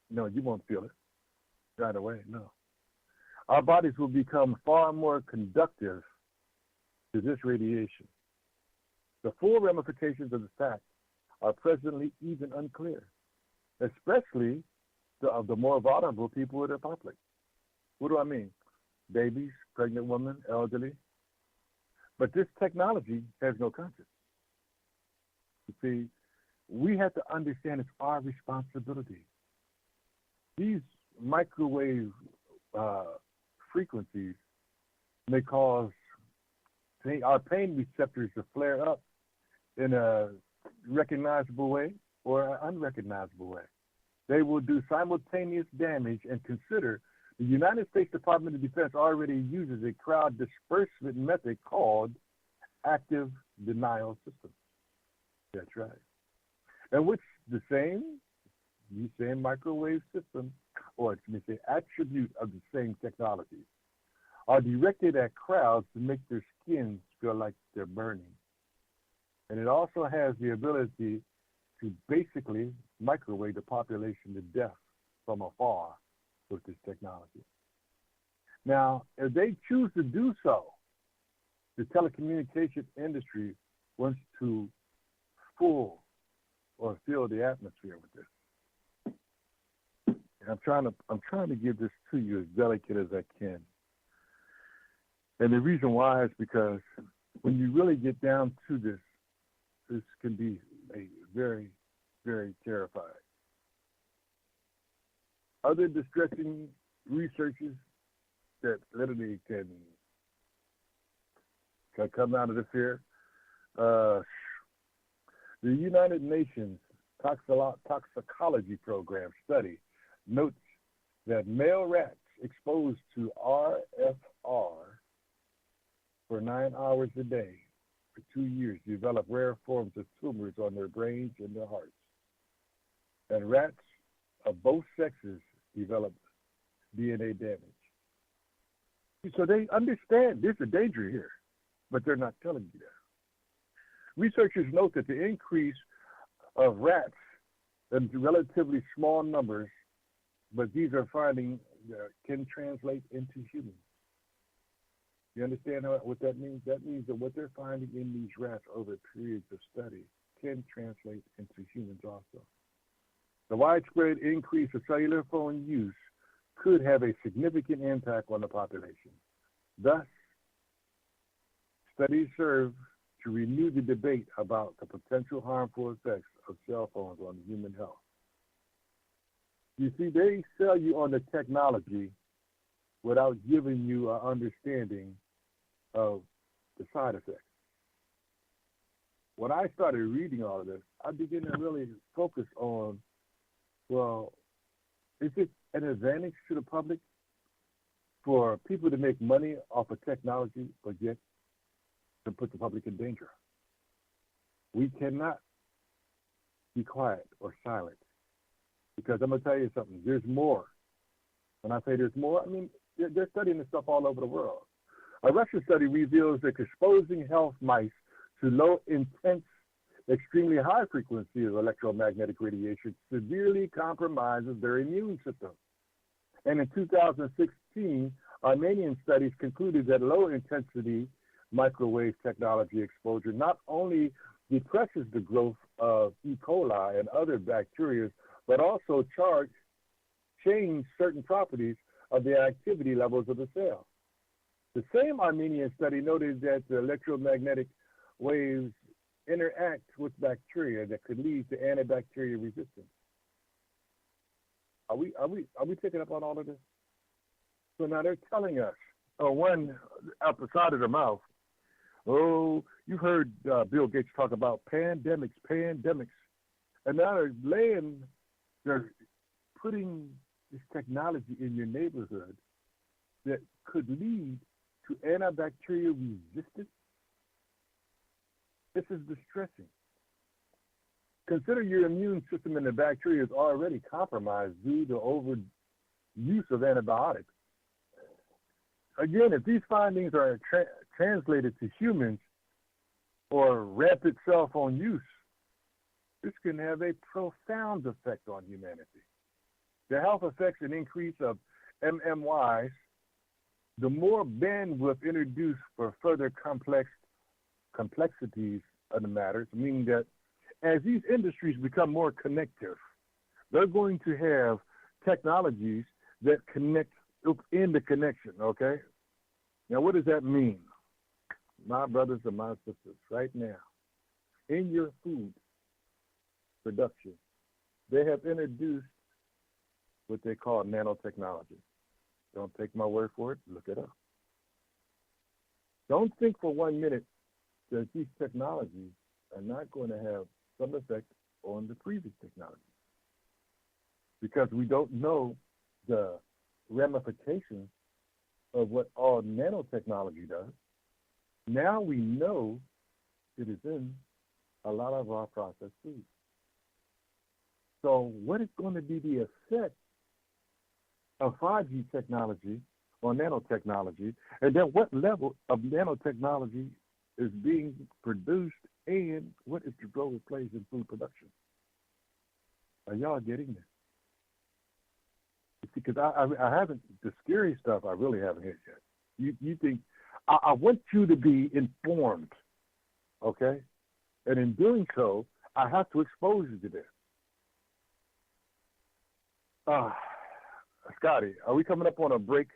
no, you won't feel it right away. No. Our bodies will become far more conductive to this radiation. The full ramifications of the fact are presently even unclear, especially of the more vulnerable people in the public. What do I mean? Babies, pregnant women, elderly. But this technology has no conscience. You see, we have to understand it's our responsibility. These microwave frequencies may cause our pain receptors to flare up in a recognizable way or an unrecognizable way. They will do simultaneous damage, and consider the United States Department of Defense already uses a crowd disbursement method called active denial system. That's right. And which the same microwave system, or let me say attribute of the same technologies, are directed at crowds to make their skins feel like they're burning. And it also has the ability to basically microwave the population to death from afar with this technology. Now, if they choose to do so, the telecommunication industry wants to fill the atmosphere with this. And I'm trying to give this to you as delicate as I can. And the reason why is because when you really get down to this can be a very, very terrifying. Other distressing researches that literally can come out of the fear. The United Nations Toxicology Program study notes that male rats exposed to RFR for 9 hours a day for 2 years develop rare forms of tumors on their brains and their hearts. And rats of both sexes develop DNA damage. So they understand there's a danger here, but they're not telling you that. Researchers note that the increase of rats in relatively small numbers, but these are findings can translate into humans. You understand what that means? That means that what they're finding in these rats over periods of study can translate into humans also. The widespread increase of cellular phone use could have a significant impact on the population. Thus, studies serve to renew the debate about the potential harmful effects of cell phones on human health. You see, they sell you on the technology without giving you an understanding of the side effects. When I started reading all of this, I began to really focus on, well, is it an advantage to the public for people to make money off of technology, but yet to put the public in danger? We cannot be quiet or silent, because I'm going to tell you something. There's more. When I say there's more, I mean, they're studying this stuff all over the world. A Russian study reveals that exposing health mice to low intense, extremely high frequency of electromagnetic radiation severely compromises their immune system. And in 2016, Armenian studies concluded that low intensity microwave technology exposure not only depresses the growth of E. coli and other bacteria, but also change certain properties of the activity levels of the cell. The same Armenian study noted that the electromagnetic waves interact with bacteria that could lead to antibacterial resistance. Are we picking up on all of this? So now they're telling us, one out the side of their mouth, oh, you heard Bill Gates talk about pandemics, and now they're putting this technology in your neighborhood that could lead to antibacterial resistance. This is distressing. Consider your immune system and the bacteria is already compromised due to overuse of antibiotics. Again, if these findings are translated to humans or rampant cell phone use, this can have a profound effect on humanity. The health effects and increase of MMYs, the more bandwidth introduced for further complexities of the matters, meaning that as these industries become more connective, they're going to have technologies that connect in the connection, okay? Now, what does that mean? My brothers and my sisters, right now, in your food production, they have introduced what they call nanotechnology. Don't take my word for it, look it up. Don't think for 1 minute that these technologies are not going to have some effect on the previous technology, because we don't know the ramifications of what all nanotechnology does. Now we know it is in a lot of our processed foods. So what is going to be the effect of 5G technology or nanotechnology, and then what level of nanotechnology is being produced, and what is the role it plays in food production? Are y'all getting this? Because I haven't, the scary stuff I really haven't hit yet. You think, I want you to be informed, okay? And in doing so, I have to expose you to this. Scotty, are we coming up on a break?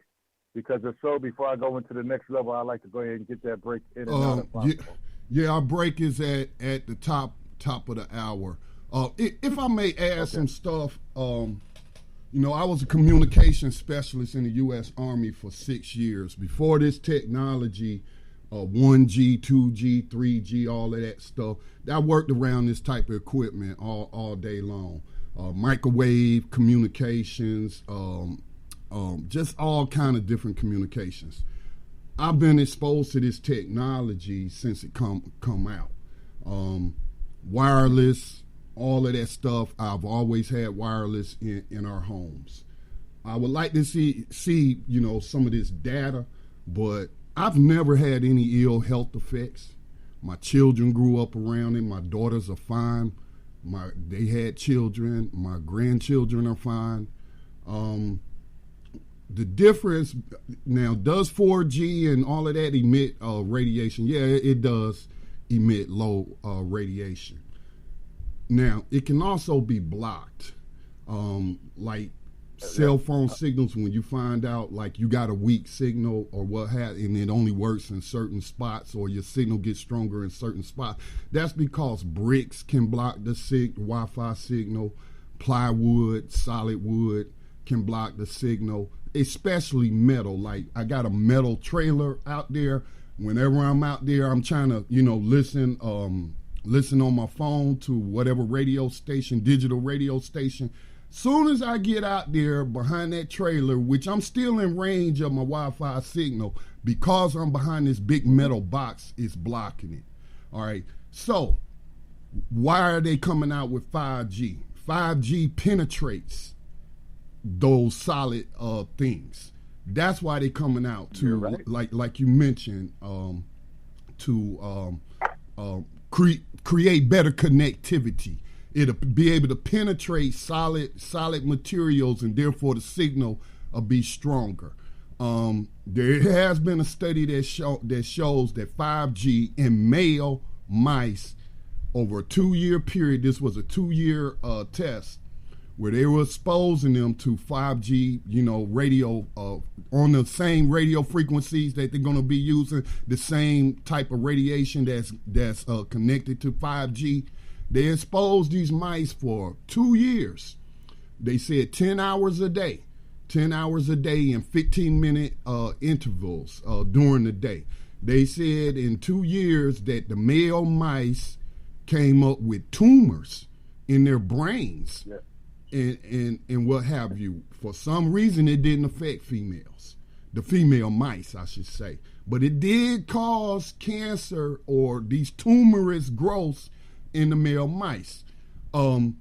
Because if so, before I go into the next level, I'd like to go ahead and get that break in and out if possible. Yeah, our break is at the top of the hour. If I may add some stuff, I was a communication specialist in the U.S. Army for 6 years. Before this technology, 1G, 2G, 3G, all of that stuff, I worked around this type of equipment all day long. Microwave communications, just all kind of different communications. I've been exposed to this technology since it come out. Wireless, all of that stuff. I've always had wireless in our homes. I would like to see some of this data, but I've never had any ill health effects. My children grew up around it. My daughters are fine. They had children. My grandchildren are fine. The difference now, does 4G and all of that emit radiation? Yeah, it does emit low radiation. Now, it can also be blocked, like cell phone signals. When you find out like you got a weak signal or what have, and it only works in certain spots, or your signal gets stronger in certain spots, that's because bricks can block the Wi-Fi signal. Plywood, solid wood can block the signal, especially metal. Like I got a metal trailer out there. Whenever I'm out there, I'm trying to, listen on my phone to whatever radio station, digital radio station. Soon as I get out there behind that trailer, which I'm still in range of my Wi-Fi signal, because I'm behind this big metal box, it's blocking it. All right. So why are they coming out with 5G? 5G penetrates those solid things. That's why they're coming out to, right, like you mentioned, to create better connectivity. It'll be able to penetrate solid materials, and therefore the signal will be stronger. There has been a study that shows that 5G in male mice over a 2-year period. This was a 2-year test where they were exposing them to 5G, radio, on the same radio frequencies that they're going to be using, the same type of radiation that's connected to 5G. They exposed these mice for 2 years. They said 10 hours a day in 15-minute intervals during the day. They said in 2 years that the male mice came up with tumors in their brains. Yeah. And what have you. For some reason, it didn't affect females, the female mice, I should say. But it did cause cancer or these tumorous growths in the male mice. I'm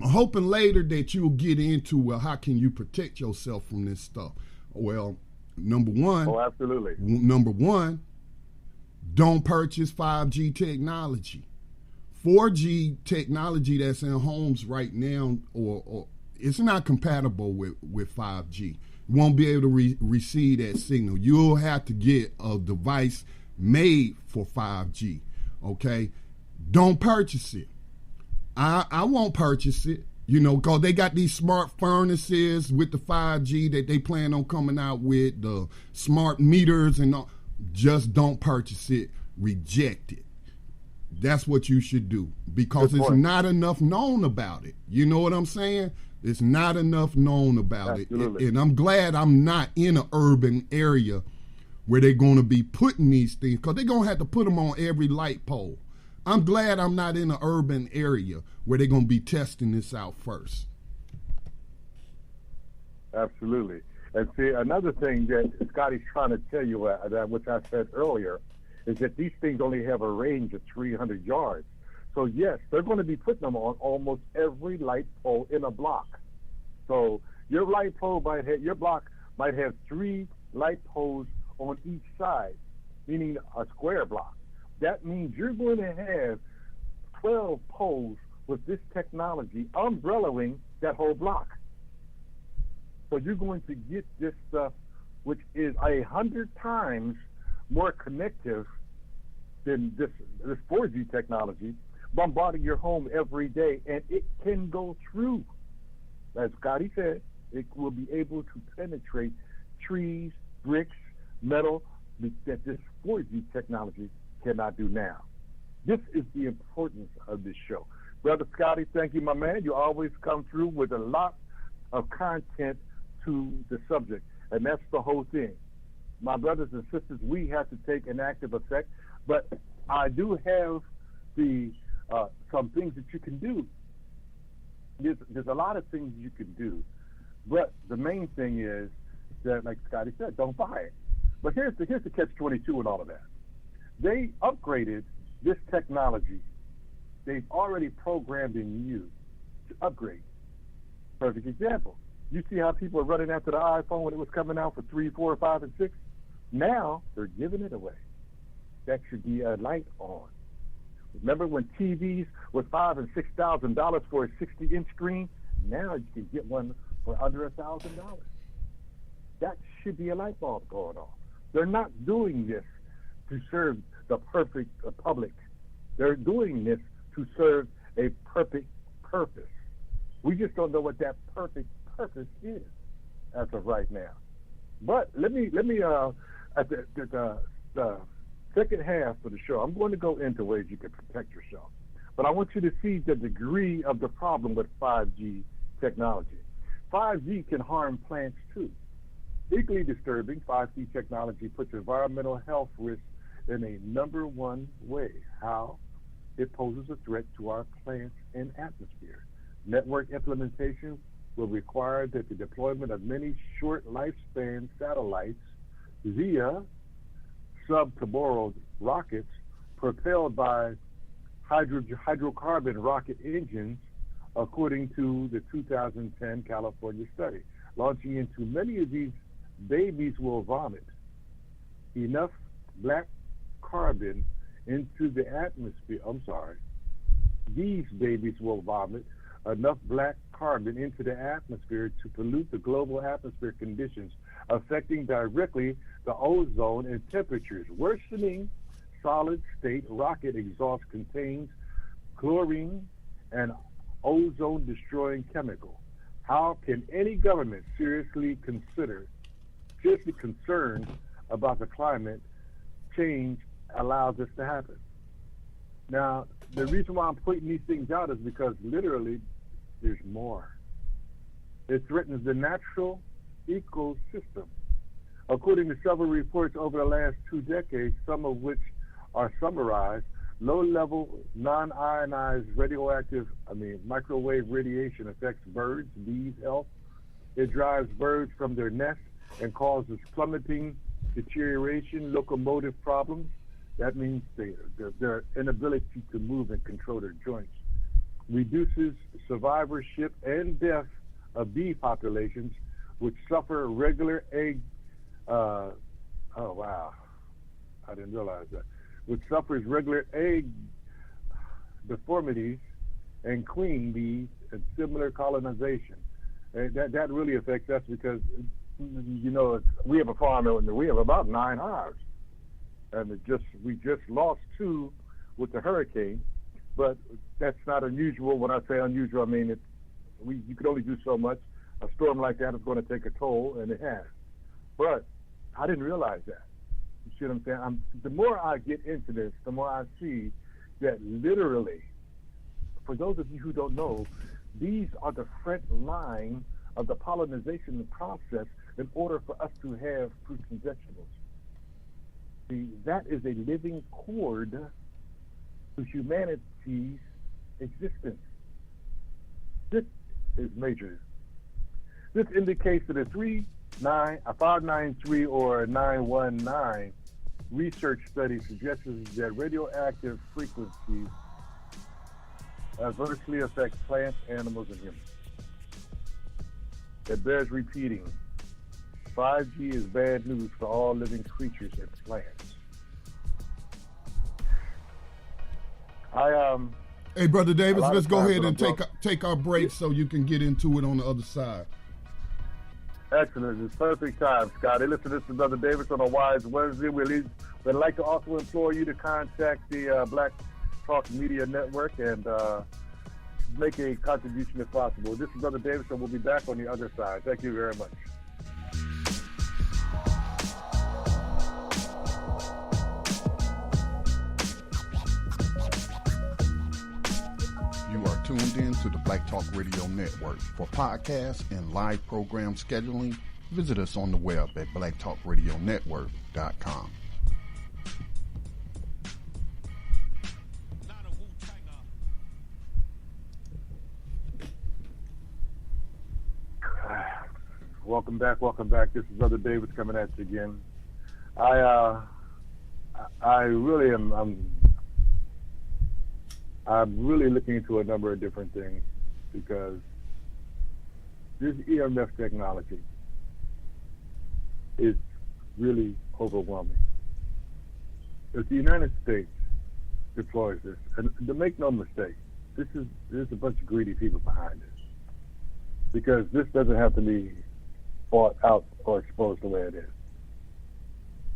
hoping later that you'll get into, well, how can you protect yourself from this stuff? Well, number one. Oh, absolutely. Number one, don't purchase 5G technology. 4G technology that's in homes right now, or it's not compatible with 5G. You won't be able to receive that signal. You'll have to get a device made for 5G, okay? Don't purchase it. I won't purchase it, because they got these smart furnaces with the 5G that they plan on coming out with, the smart meters and all. Just don't purchase it. Reject it. That's what you should do, because it's not enough known about it. You know what I'm saying? It's not enough known about it. And I'm glad I'm not in an urban area where they're going to be putting these things, because they're going to have to put them on every light pole. I'm glad I'm not in an urban area where they're going to be testing this out first. Absolutely. And see, another thing that Scotty's trying to tell you, which I said earlier, is that these things only have a range of 300 yards. So yes, they're going to be putting them on almost every light pole in a block. So your block might have 3 light poles on each side, meaning a square block. That means you're going to have 12 poles with this technology umbrellaing that whole block. So you're going to get this stuff, which is 100 times more connective than this 4G technology, bombarding your home every day, and it can go through. As Scotty said, it will be able to penetrate trees, bricks, metal, that this 4G technology cannot do now. This is the importance of this show. Brother Scotty, thank you, my man. You always come through with a lot of content to the subject, and that's the whole thing. My brothers and sisters, we have to take an active effect, but I do have some things that you can do. There's a lot of things you can do, but the main thing is that, like Scotty said, don't buy it. But here's the catch-22 in all of that. They upgraded this technology. They've already programmed in you to upgrade. Perfect example. You see how people are running after the iPhone when it was coming out for 3, 4, 5, and 6? Now they're giving it away. That should be a light on. Remember when TVs was $5,000 and $6,000 for a 60-inch screen? Now you can get one for under $1,000. That should be a light bulb going off. They're not doing this to serve the perfect public. They're doing this to serve a perfect purpose. We just don't know what that perfect purpose is as of right now. But let me at the second half of the show, I'm going to go into ways you can protect yourself. But I want you to see the degree of the problem with 5G technology. 5G can harm plants too. Equally disturbing, 5G technology puts environmental health risks in a number one way. How? It poses a threat to our plants and atmosphere. Network implementation will require that the deployment of many short lifespan satellites via subtemporal rockets propelled by hydrocarbon rocket engines, according to the 2010 California study. Launching into many of these babies will vomit enough black carbon into the atmosphere. These babies will vomit enough black carbon into the atmosphere to pollute the global atmosphere conditions, affecting directly the ozone and temperatures. Worsening solid state rocket exhaust contains chlorine and ozone destroying chemical. How can any government seriously concerned about the climate change allows this to happen? Now, the reason why I'm pointing these things out is because literally there's more. It threatens the natural ecosystem. According to several reports over the last 2 decades, some of which are summarized, low-level, non-ionized microwave radiation affects birds, bees' health. It drives birds from their nests and causes plummeting, deterioration, locomotive problems. That means their inability to move and control their joints. Reduces survivorship and death of bee populations, which suffer regular egg. I didn't realize that. Which suffers regular egg deformities and queen bees and similar colonization. And that really affects us because, we have a farm and we have about 9 hives. And we just lost 2 with the hurricane, but that's not unusual. When I say unusual, I mean you could only do so much. A storm like that is going to take a toll, and it has. But I didn't realize that. You see what I'm saying? The more I get into this, the more I see that literally, for those of you who don't know, these are the front line of the pollination process in order for us to have fruits and vegetables. See, that is a living cord to humanity's existence. This is major. This indicates that a 593 or 919 research study suggests that radioactive frequencies adversely affect plants, animals, and humans. It bears repeating. 5G is bad news for all living creatures and plants. Hey, Brother Davis, let's go ahead and take our break so you can get into it on the other side. Excellent. It's perfect time, Scott. Hey, listen, this is Brother Davis on a Wise Wednesday. We'd like to also implore you to contact the Black Talk Media Network and make a contribution if possible. This is Brother Davis, and we'll be back on the other side. Thank you very much. You are tuned in to the Black Talk Radio Network. For podcasts and live program scheduling, visit us on the web at blacktalkradionetwork.com. Welcome back. This is Brother Davis coming at you again. I'm really looking into a number of different things because this EMF technology is really overwhelming. If the United States deploys this, and to make no mistake, there's a bunch of greedy people behind this, because this doesn't have to be bought out or exposed the way it is.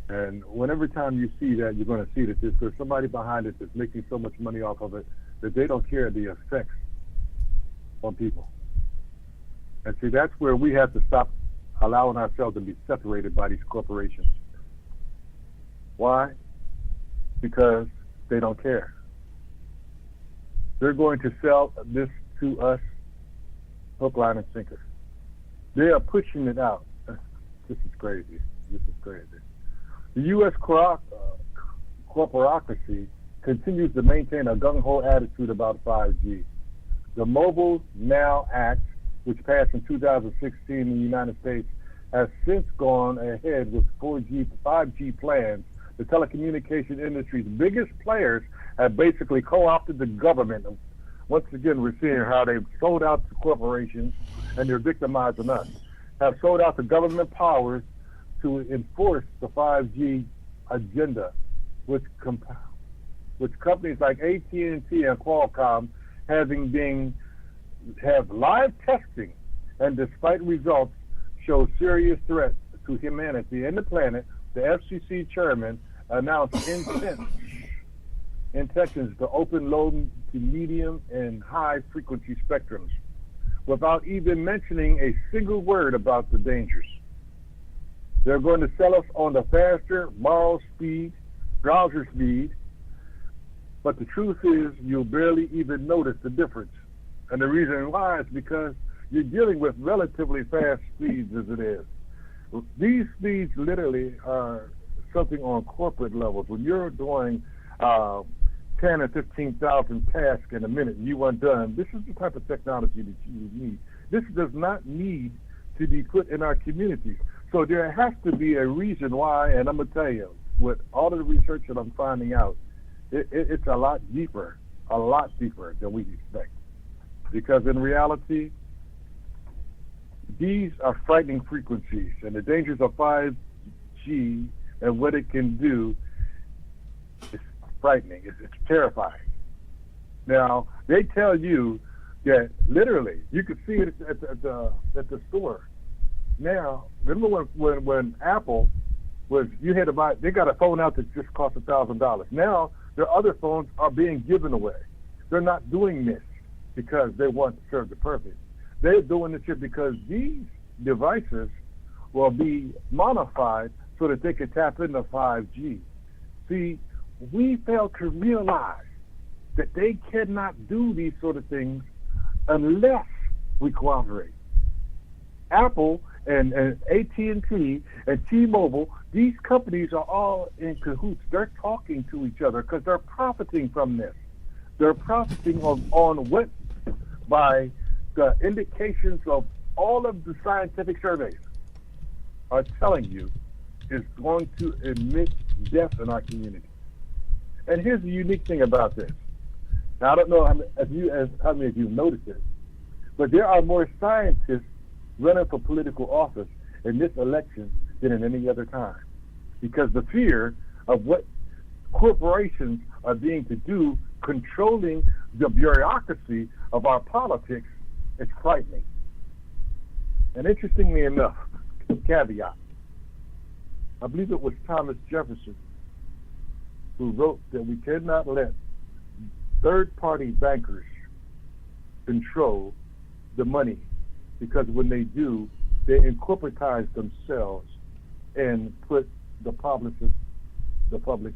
And whenever time you see that, you're going to see that there's somebody behind it that's making so much money off of it that they don't care the effects on people. And see, that's where we have to stop allowing ourselves to be separated by these corporations. Why? Because they don't care. They're going to sell this to us hook, line, and sinker. They are pushing it out. This is crazy. The U.S. corporatocracy continues to maintain a gung-ho attitude about 5G. The Mobile Now Act, which passed in 2016 in the United States, has since gone ahead with 5G plans. The telecommunication industry's biggest players have basically co-opted the government. Once again, we're seeing how they've sold out to corporations, and they're victimizing us. Have sold out to government powers to enforce the 5G agenda, which companies like AT&T and Qualcomm have live testing, and despite results show serious threats to humanity and the planet. The FCC chairman announced intentions to open low to medium and high frequency spectrums without even mentioning a single word about the dangers. They're going to sell us on the faster browser speed, but the truth is you'll barely even notice the difference. And the reason why is because you're dealing with relatively fast speeds as it is. These speeds literally are something on corporate levels. When you're doing 10 or 15,000 tasks in a minute and you are done, this is the type of technology that you need. This does not need to be put in our communities. So there has to be a reason why, and I'm going to tell you, with all of the research that I'm finding out, it's a lot deeper than we expect. Because in reality, these are frightening frequencies, and the dangers of 5G and what it can do is frightening. It's terrifying. Now, they tell you that literally, you could see it at the store. Now, remember when Apple was, you had to buy, they got a phone out that just cost $1,000. Now, their other phones are being given away. They're not doing this because they want to serve the purpose. They're doing this shit because these devices will be modified so that they can tap into 5G. See, we fail to realize that they cannot do these sort of things unless we cooperate. Apple and AT&T and T-Mobile, these companies are all in cahoots. They're talking to each other because they're profiting from this. They're profiting on what? By the indications of all of the scientific surveys are telling you is going to emit death in our community. And here's the unique thing about this. Now, I don't know how many of you noticed this, but there are more scientists running for political office in this election than in any other time, because the fear of what corporations are being to do, controlling the bureaucracy of our politics, is frightening. And interestingly enough, caveat, I believe it was Thomas Jefferson who wrote that we cannot let third-party bankers control the money, because when they do, they incorporatize themselves and put the public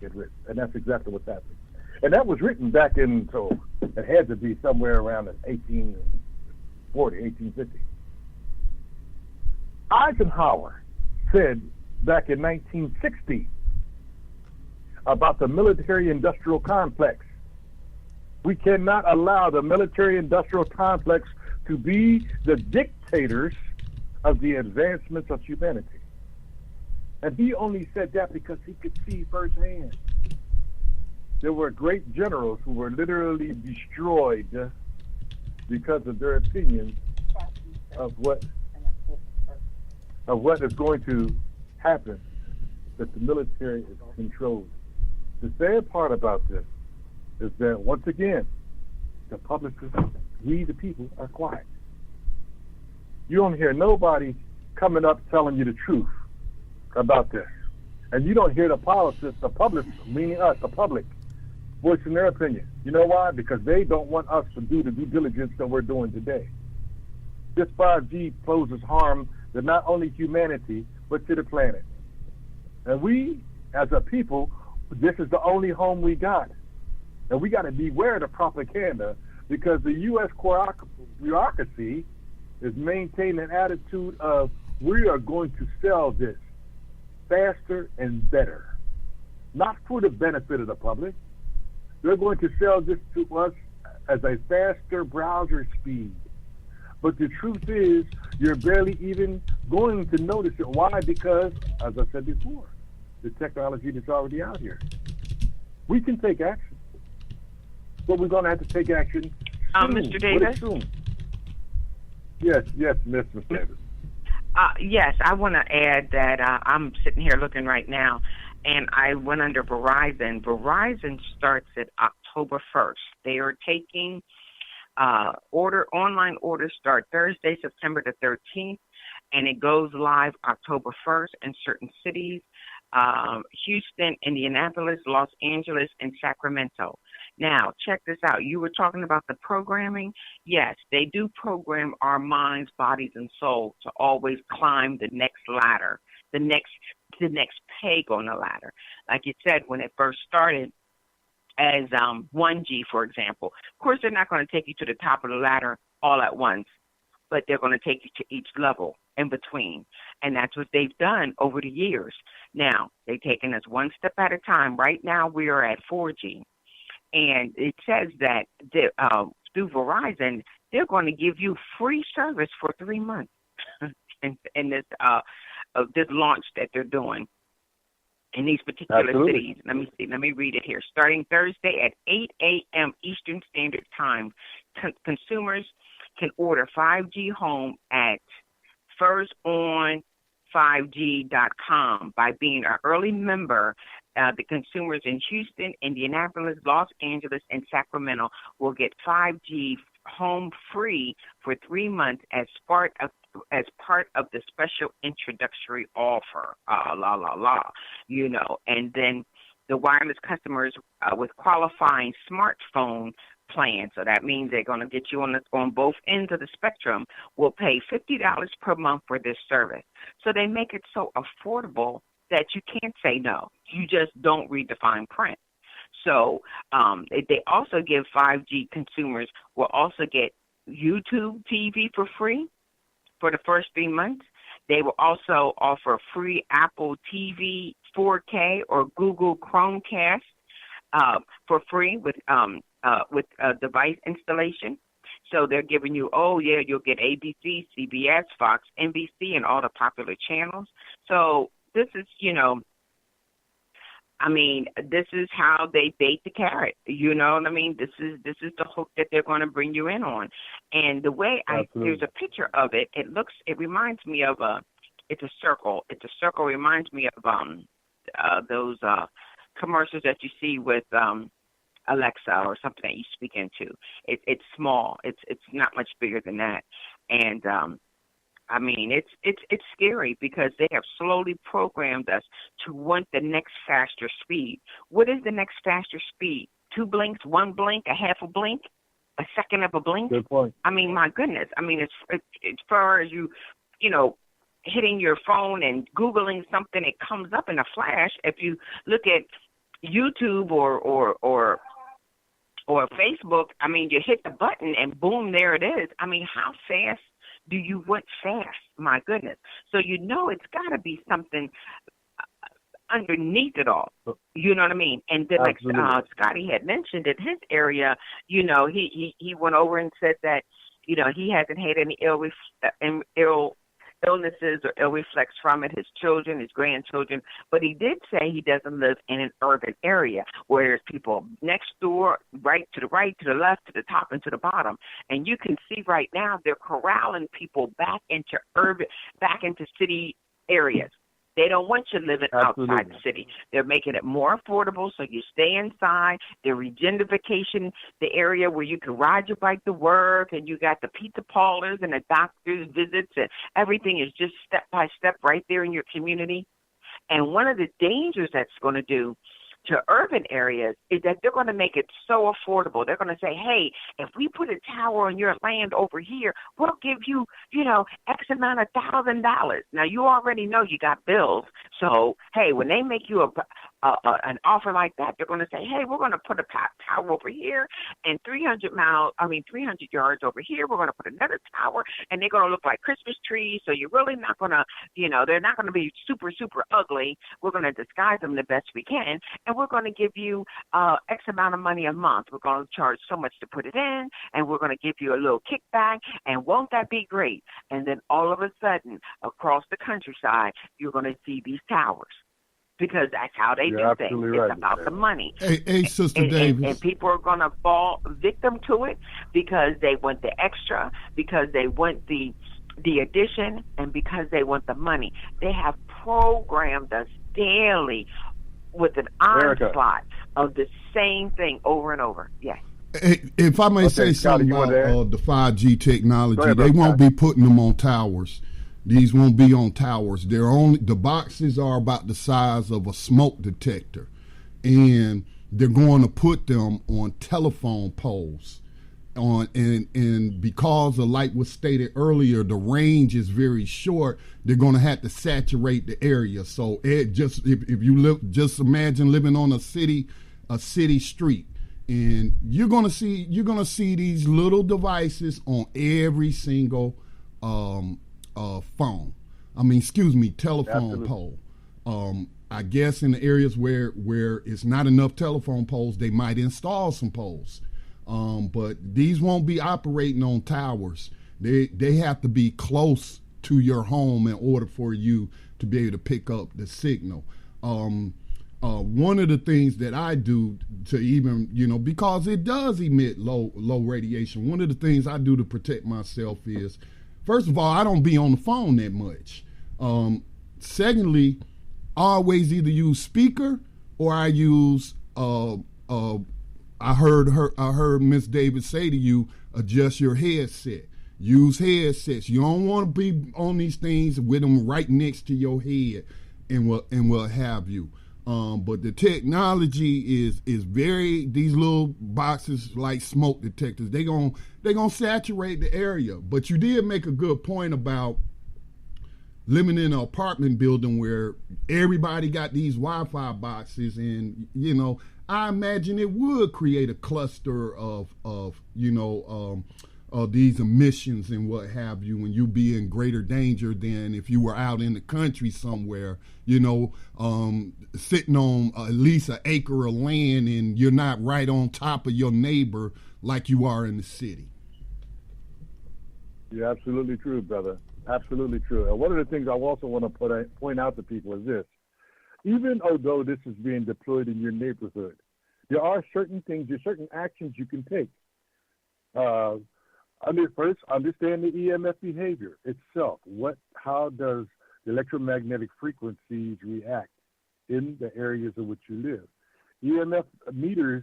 at risk. And that's exactly what's happening. And that was written back in, so it had to be somewhere around 1840, 1850. Eisenhower said back in 1960 about the military-industrial complex. We cannot allow the military-industrial complex to be the dictators of the advancements of humanity. And he only said that because he could see firsthand. There were great generals who were literally destroyed because of their opinions of what is going to happen, that the military is controlled. The sad part about this is that, once again, the public, we the people, are quiet. You don't hear nobody coming up telling you the truth about this. And you don't hear the politics, the public, meaning us, the public, voicing their opinion. You know why? Because they don't want us to do the due diligence that we're doing today. This 5G poses harm to not only humanity, but to the planet. And we, as a people, this is the only home we got. And we got to beware the propaganda because the U.S. bureaucracy is maintaining an attitude of we are going to sell this faster and better, not for the benefit of the public. They're going to sell this to us as a faster browser speed. But the truth is, you're barely even going to notice it. Why? Because, as I said before, the technology that's already out here. We can take action, but we're going to have to take action soon. Mr. Davis? Soon. Yes, Miss Davis. Yes, I want to add that I'm sitting here looking right now, and I went under Verizon. Verizon starts at October 1st. They are taking online orders start Thursday, September the 13th, and it goes live October 1st in certain cities, Houston, Indianapolis, Los Angeles, and Sacramento. Now, check this out. You were talking about the programming. Yes, they do program our minds, bodies, and souls to always climb the next ladder, the next peg on the ladder. Like you said, when it first started as 1G, for example. Of course, they're not going to take you to the top of the ladder all at once, but they're going to take you to each level in between. And that's what they've done over the years. Now, they've taken us one step at a time. Right now, we are at 4G. And it says that through Verizon, they're going to give you free service for 3 months in this launch that they're doing in these particular cities. Let me see. Let me read it here. Starting Thursday at 8 a.m. Eastern Standard Time, consumers can order 5G home at firston5g.com. By being an early member, the consumers in Houston, Indianapolis, Los Angeles, and Sacramento will get 5G home free for 3 months as part of the special introductory offer. And then the wireless customers with qualifying smartphone plans, so that means they're going to get you on both ends of the spectrum, will pay $50 per month for this service. So they make it so affordable that you can't say no. You just don't read the fine print. So they also give 5G consumers will also get YouTube TV for free for the first 3 months. They will also offer free Apple TV 4K or Google Chromecast for free with device installation. So they're giving you, you'll get ABC, CBS, Fox, NBC, and all the popular channels. So this is, this is how they bait the carrot. You know what I mean? This is the hook that they're going to bring you in on. And the way there's a picture of it, it reminds me of it's a circle. It's a circle. Reminds me of those commercials that you see with Alexa or something that you speak into. It's small. It's not much bigger than that. And it's scary because they have slowly programmed us to want the next faster speed. What is the next faster speed? 2 blinks, 1 blink, a half a blink, a second of a blink? Good point. My goodness. It's as far as you hitting your phone and Googling something, it comes up in a flash. If you look at YouTube or Facebook, you hit the button and boom, there it is. How fast do you want fast? My goodness. So it's got to be something underneath it all. You know what I mean? And then like Scotty had mentioned in his area, he went over and said that, he hasn't had any illnesses or ill reflex from it, his children, his grandchildren, but he did say he doesn't live in an urban area where there's people next door, right, to the left, to the top, and to the bottom. And you can see right now they're corralling people back into city areas. They don't want you living outside the city. They're making it more affordable so you stay inside. They're regentrification the area where you can ride your bike to work, and you got the pizza parlors and the doctor's visits, and everything is just step by step right there in your community. And one of the dangers that's going to do to urban areas is that they're going to make it so affordable. They're going to say, hey, if we put a tower on your land over here, we'll give you, X amount of $1,000. Now, you already know you got bills. So, hey, when they make you an offer like that, they're going to say, hey, we're going to put a tower over here, and 300 yards over here, we're going to put another tower, and they're going to look like Christmas trees. So you're really not going to, they're not going to be super, super ugly. We're going to disguise them the best we can, and we're going to give you X amount of money a month. We're going to charge so much to put it in, and we're going to give you a little kickback, and won't that be great? And then all of a sudden, across the countryside, you're going to see these towers. Because that's how they do things. Right, it's about the money. Hey, Sister Davis. And people are going to fall victim to it because they want the extra, because they want the addition, and because they want the money. They have programmed us daily with an onslaught of the same thing over and over. Yes. Hey, if I may say something about the 5G technology, they won't be putting them on towers. These won't be on towers. The boxes are about the size of a smoke detector, and they're going to put them on telephone poles. And because like was stated earlier, the range is very short. They're going to have to saturate the area. So if you just imagine living on a city street, and you're going to see these little devices on every single telephone pole. I guess in the areas where it's not enough telephone poles, they might install some poles. But these won't be operating on towers. They have to be close to your home in order for you to be able to pick up the signal. One of the things that I do to even, because it does emit low radiation, one of the things I do to protect myself is, first of all, I don't be on the phone that much. Secondly, I always either use speaker or I use I heard Miss Davis say to you, adjust your headset. Use headsets. You don't want to be on these things with them right next to your head and what have you. But the technology is very, these little boxes like smoke detectors, they're gonna saturate the area. But you did make a good point about living in an apartment building where everybody got these Wi-Fi boxes, and I imagine it would create a cluster of these emissions and what have you, and you be in greater danger than if you were out in the country somewhere, sitting on at least an acre of land, and you're not right on top of your neighbor like you are in the city. You're absolutely true, brother. Absolutely true. And one of the things I also want to point out to people is this. Even although this is being deployed in your neighborhood, there are certain things, there's certain actions you can take. First, understand the EMF behavior itself. How does the electromagnetic frequencies react in the areas in which you live? EMF meters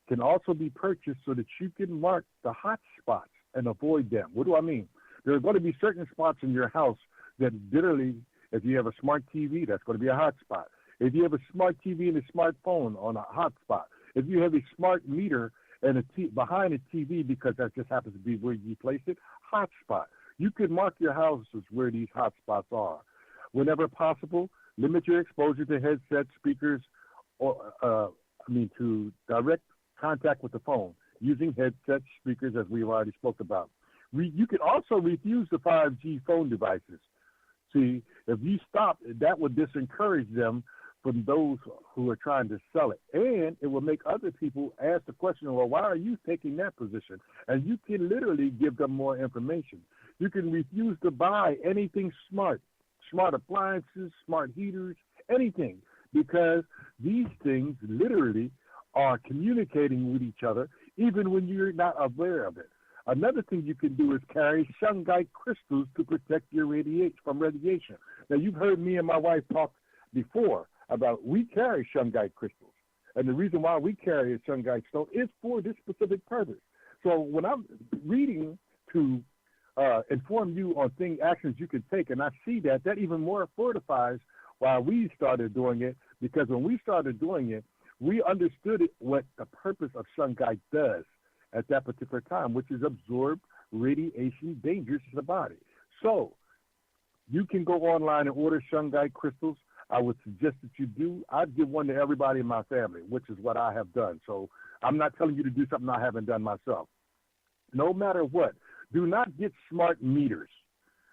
can also be purchased so that you can mark the hot spots and avoid them. What do I mean? There are going to be certain spots in your house that literally, if you have a smart TV, that's going to be a hot spot. If you have a smart TV and a smartphone, on a hot spot. If you have a smart meter and behind a TV, because that just happens to be where you place it, hot spot. You can mark your houses where these hot spots are. Whenever possible, limit your exposure to headsets, speakers, or to direct contact with the phone using headsets, speakers, as we've already spoke about. You can also refuse the 5G phone devices. See, if you stop, that would discourage them from those who are trying to sell it. And it will make other people ask the question, well, why are you taking that position? And you can literally give them more information. You can refuse to buy anything smart appliances, smart heaters, anything, because these things literally are communicating with each other even when you're not aware of it. Another thing you can do is carry shungite crystals to protect your from radiation. Now, you've heard me and my wife talk before about we carry shungite crystals. And the reason why we carry a shungite stone is for this specific purpose. So when I'm reading to inform you on actions you can take, and I see that even more fortifies why we started doing it, because when we started doing it, we understood what the purpose of shungite does at that particular time, which is absorb radiation dangerous to the body. So you can go online and order shungite crystals. I would suggest that you do. I'd give one to everybody in my family, which is what I have done. So I'm not telling you to do something I haven't done myself. No matter what, do not get smart meters.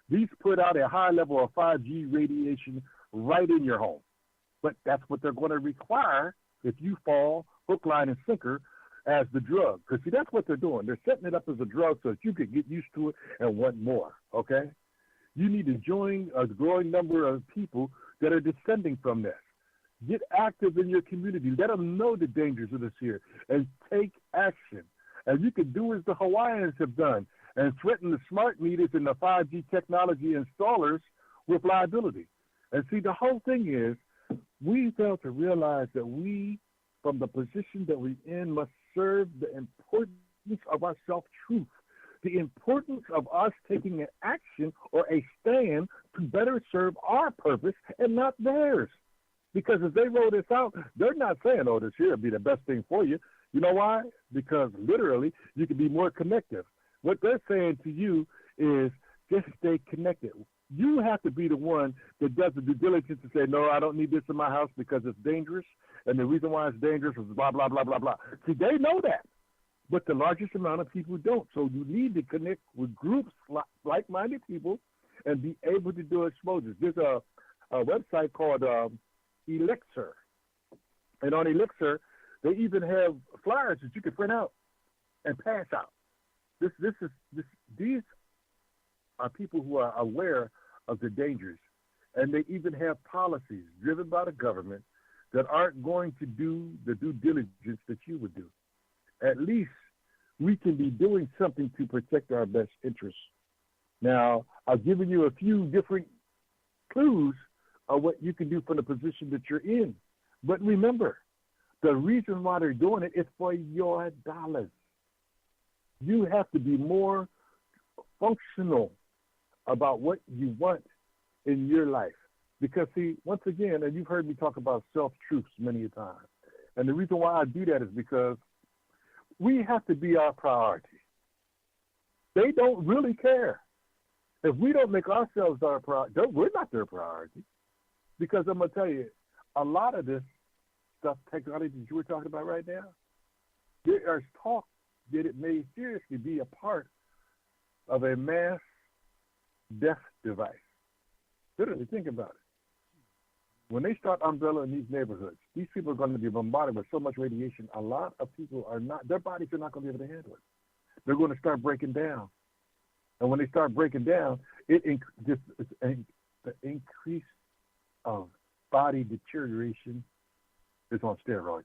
These put out a high level of 5G radiation right in your home. But that's what they're going to require if you fall hook, line, and sinker as the drug. Because, see, that's what they're doing. They're setting it up as a drug so that you can get used to it and want more, okay? You need to join a growing number of people that are descending from this. Get active in your community. Let them know the dangers of this here and take action. And you can do as the Hawaiians have done and threaten the smart meters and the 5G technology installers with liability. And see, the whole thing is we fail to realize that we, from the position that we're in, must serve the importance of our self-truth, the importance of us taking an action or a stand to better serve our purpose and not theirs. Because as they roll this out, they're not saying, oh, this here will be the best thing for you. You know why? Because literally you can be more connected. What they're saying to you is just stay connected. You have to be the one that does the due diligence to say, no, I don't need this in my house because it's dangerous. And the reason why it's dangerous is blah, blah, blah, blah, blah. See, they know that. But the largest amount of people don't. So you need to connect with groups, like-minded people, and be able to do exposures. There's a website called Elixir. And on Elixir, they even have flyers that you can print out and pass out. These are people who are aware of the dangers, and they even have policies driven by the government that aren't going to do the due diligence that you would do. At least we can be doing something to protect our best interests. Now, I've given you a few different clues of what you can do from the position that you're in. But remember, the reason why they're doing it is for your dollars. You have to be more functional about what you want in your life. Because, see, once again, and you've heard me talk about self-truths many a time, and the reason why I do that is because we have to be our priority. They don't really care. If we don't make ourselves our priority, we're not their priority. Because I'm going to tell you, a lot of this stuff, technology that you were talking about right now, there is talk that it may seriously be a part of a mass death device. Literally, think about it. When they start umbrellaing these neighborhoods, these people are going to be bombarded with so much radiation, a lot of people are not, their bodies are not going to be able to handle it. They're going to start breaking down. And when they start breaking down, the increase of body deterioration is on steroids.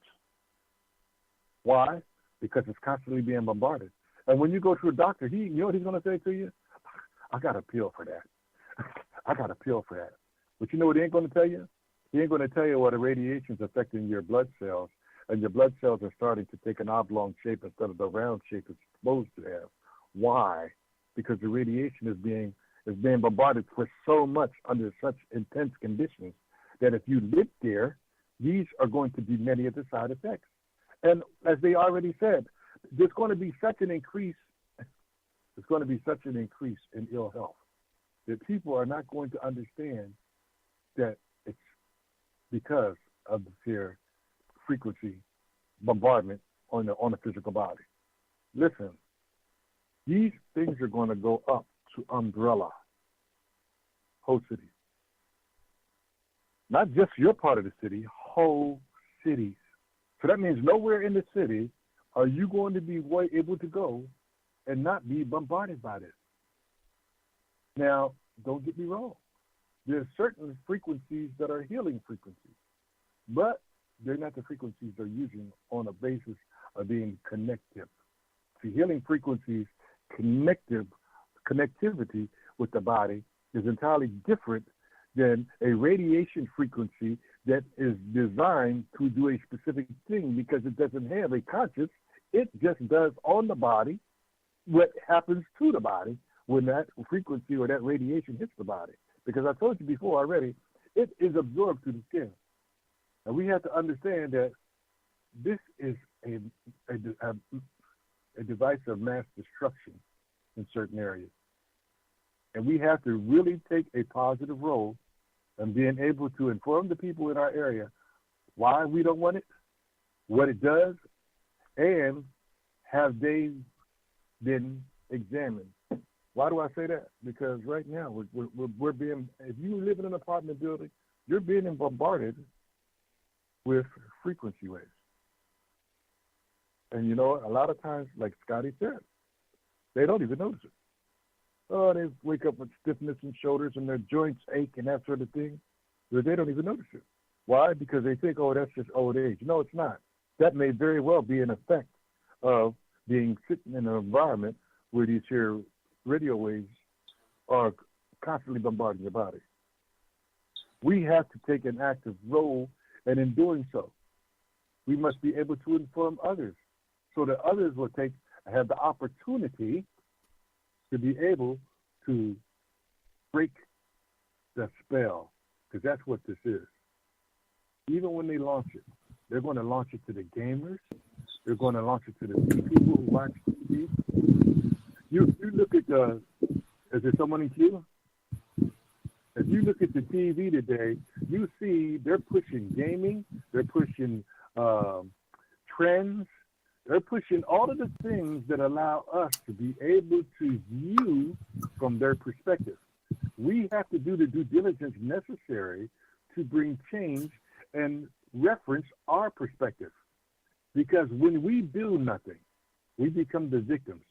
Why? Because it's constantly being bombarded. And when you go to a doctor, you know what he's going to say to you? I got a pill for that. I got a pill for that. But you know what he ain't going to tell you? He ain't going to tell you what the radiation is affecting your blood cells, and your blood cells are starting to take an oblong shape instead of the round shape it's supposed to have. Why? Because the radiation is being bombarded for so much under such intense conditions that if you live there, these are going to be many of the side effects. And as they already said, there's going to be such an increase. There's going to be such an increase in ill health that people are not going to understand that it's because of the sheer frequency bombardment on the physical body. Listen, these things are going to go up to umbrella whole cities. Not just your part of the city, whole cities. So that means nowhere in the city are you going to be able to go and not be bombarded by this. Now, don't get me wrong. There are certain frequencies that are healing frequencies, but they're not the frequencies they're using on a basis of being connective. See, healing frequencies, connectivity with the body is entirely different than a radiation frequency that is designed to do a specific thing because it doesn't have a conscious. It just does on the body what happens to the body when that frequency or that radiation hits the body. Because I told you before already, it is absorbed through the skin. And we have to understand that this is a device of mass destruction in certain areas. And we have to really take a positive role and being able to inform the people in our area why we don't want it, what it does, and have they been examined. Why do I say that? Because right now we're being, if you live in an apartment building, you're being bombarded with frequency waves. And you know, a lot of times, like Scotty said, they don't even notice it. Oh, they wake up with stiffness in shoulders and their joints ache and that sort of thing, but they don't even notice it. Why? Because they think, oh, that's just old age. No, it's not. That may very well be an effect of being sitting in an environment where these here radio waves are constantly bombarding your body. We have to take an active role, and in doing so, we must be able to inform others so that others will have the opportunity to be able to break the spell, because that's what this is. Even when they launch it, they're going to launch it to the gamers. They're going to launch it to the people who watch TV. You look at is there someone in queue? If you look at the TV today, you see they're pushing gaming, they're pushing trends, they're pushing all of the things that allow us to be able to view from their perspective. We have to do the due diligence necessary to bring change and reference our perspective. Because when we do nothing, we become the victims.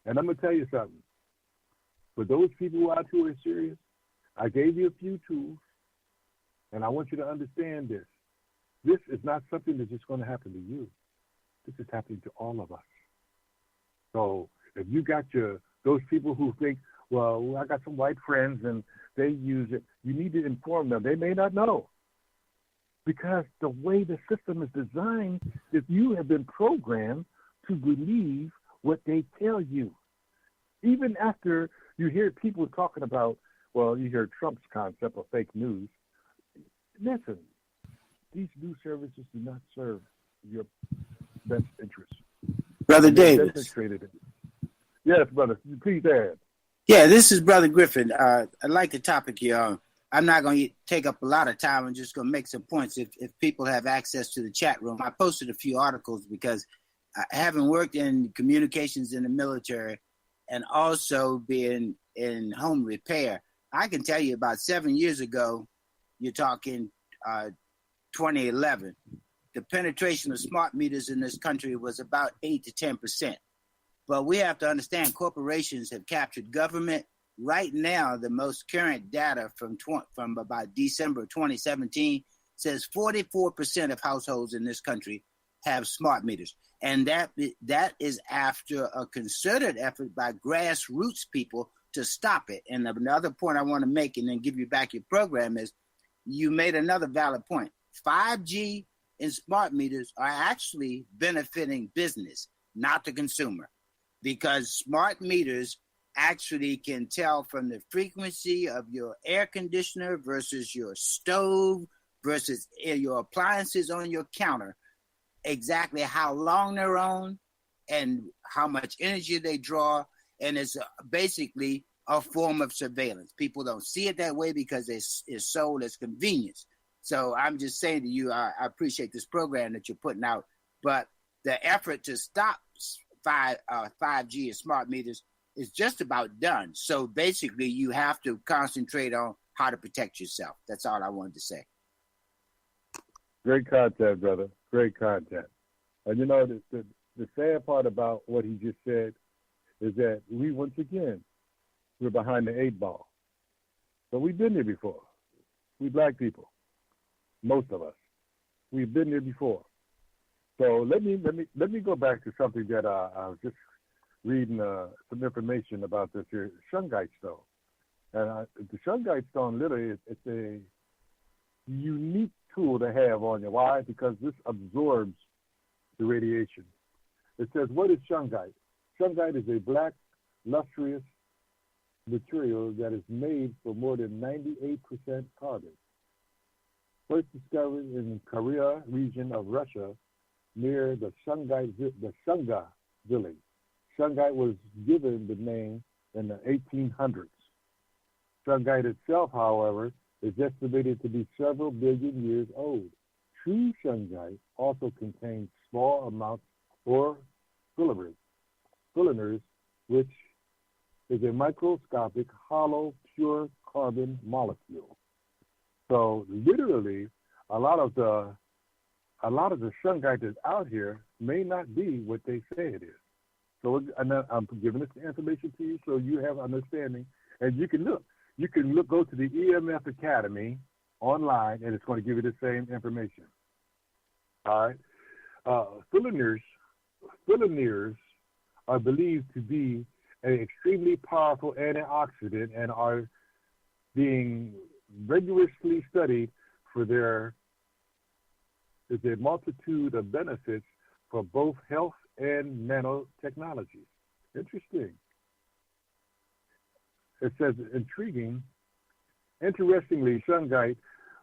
And I'm going to tell you something. For those people out who are serious, I gave you a few tools, and I want you to understand this. This is not something that's just going to happen to you. This is happening to all of us. So if you got those people who think, well, I got some white friends and they use it, you need to inform them. They may not know. Because the way the system is designed, if you have been programmed to believe what they tell you. Even after you hear people talking about, well, you hear Trump's concept of fake news. Listen, these news services do not serve your best interests. Brother Davis. Yes, brother. Please add. Yeah, this is Brother Griffin. I like the topic here. I'm not going to take up a lot of time. I'm just going to make some points if people have access to the chat room. I posted a few articles because having worked in communications in the military and also being in home repair, I can tell you about 7 years ago, you're talking 2011, the penetration of smart meters in this country was about 8 to 10%. But we have to understand corporations have captured government. Right now, the most current data from about December 2017 says 44% of households in this country have smart meters. And that is after a concerted effort by grassroots people to stop it. And another point I want to make and then give you back your program is you made another valid point. 5G and smart meters are actually benefiting business, not the consumer, because smart meters actually can tell from the frequency of your air conditioner versus your stove versus your appliances on your counter, exactly how long they're on and how much energy they draw. And it's basically a form of surveillance. People don't see it that way because it's sold as convenience. So I'm just saying to you, I appreciate this program that you're putting out, but the effort to stop 5G and smart meters is just about done. So basically you have to concentrate on how to protect yourself. That's all I wanted to say. Great content, brother. Great content. And you know, the sad part about what he just said is that we, once again, we're behind the 8 ball. But we've been there before. We black people, most of us, we've been there before. So let me go back to something that I was just reading some information about this here shungite stone. And the shungite stone literally it's a unique tool to have on you. Why? Because this absorbs the radiation. It says, what is shungite? Shungite is a black, lustrous material that is made from more than 98% carbon. First discovered in the Korea region of Russia near the Shunga village. Shungite was given the name in the 1800s. Shungite itself, however, is estimated to be several billion years old. True shungite also contains small amounts or filaments, which is a microscopic, hollow, pure carbon molecule. So literally, a lot of the shungite that's out here may not be what they say it is. So I'm giving this information to you so you have understanding, and you can look. You can go to the EMF Academy online, and it's going to give you the same information. All right. Filaments are believed to be an extremely powerful antioxidant and are being rigorously studied for their multitude of benefits for both health and nanotechnology. Interesting. It says interestingly, shungite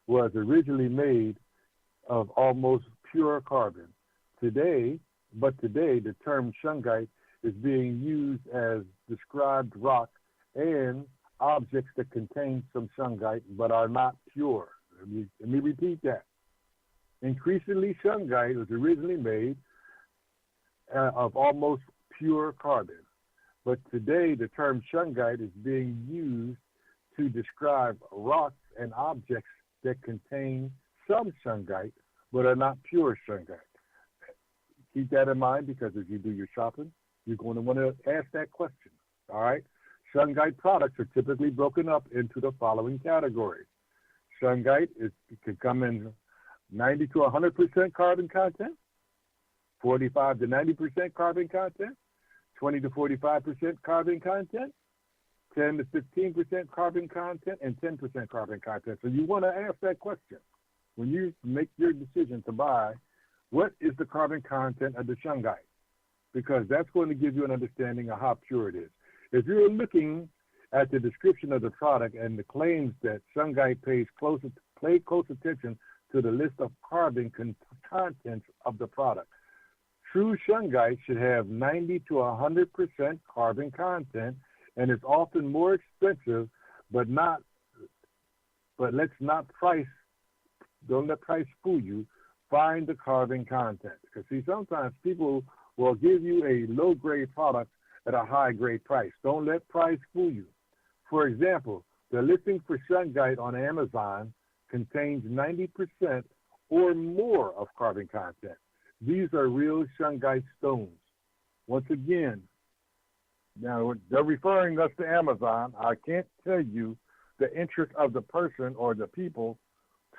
was originally made of almost pure carbon. Today, the term shungite is being used as described rock and objects that contain some shungite but are not pure. Let me repeat that. Increasingly, shungite was originally made of almost pure carbon. But today, the term shungite is being used to describe rocks and objects that contain some shungite but are not pure shungite. Keep that in mind, because as you do your shopping, you're going to want to ask that question. All right? Shungite products are typically broken up into the following categories. Shungite can come in 90 to 100% carbon content, 45 to 90% carbon content, 20 to 45% carbon content, 10 to 15% carbon content, and 10% carbon content. So you want to ask that question when you make your decision to buy. What is the carbon content of the shungite? Because that's going to give you an understanding of how pure it is. If you're looking at the description of the product and the claims that shungite pay close attention to the list of carbon contents of the product. True shungite should have 90 to 100% carbon content, and it's often more expensive, but don't let price fool you. Find the carbon content. Because see, sometimes people will give you a low-grade product at a high-grade price. Don't let price fool you. For example, the listing for shungite on Amazon contains 90% or more of carbon content. These are real shungite stones. Once again, now they're referring us to Amazon. I can't tell you the interest of the person or the people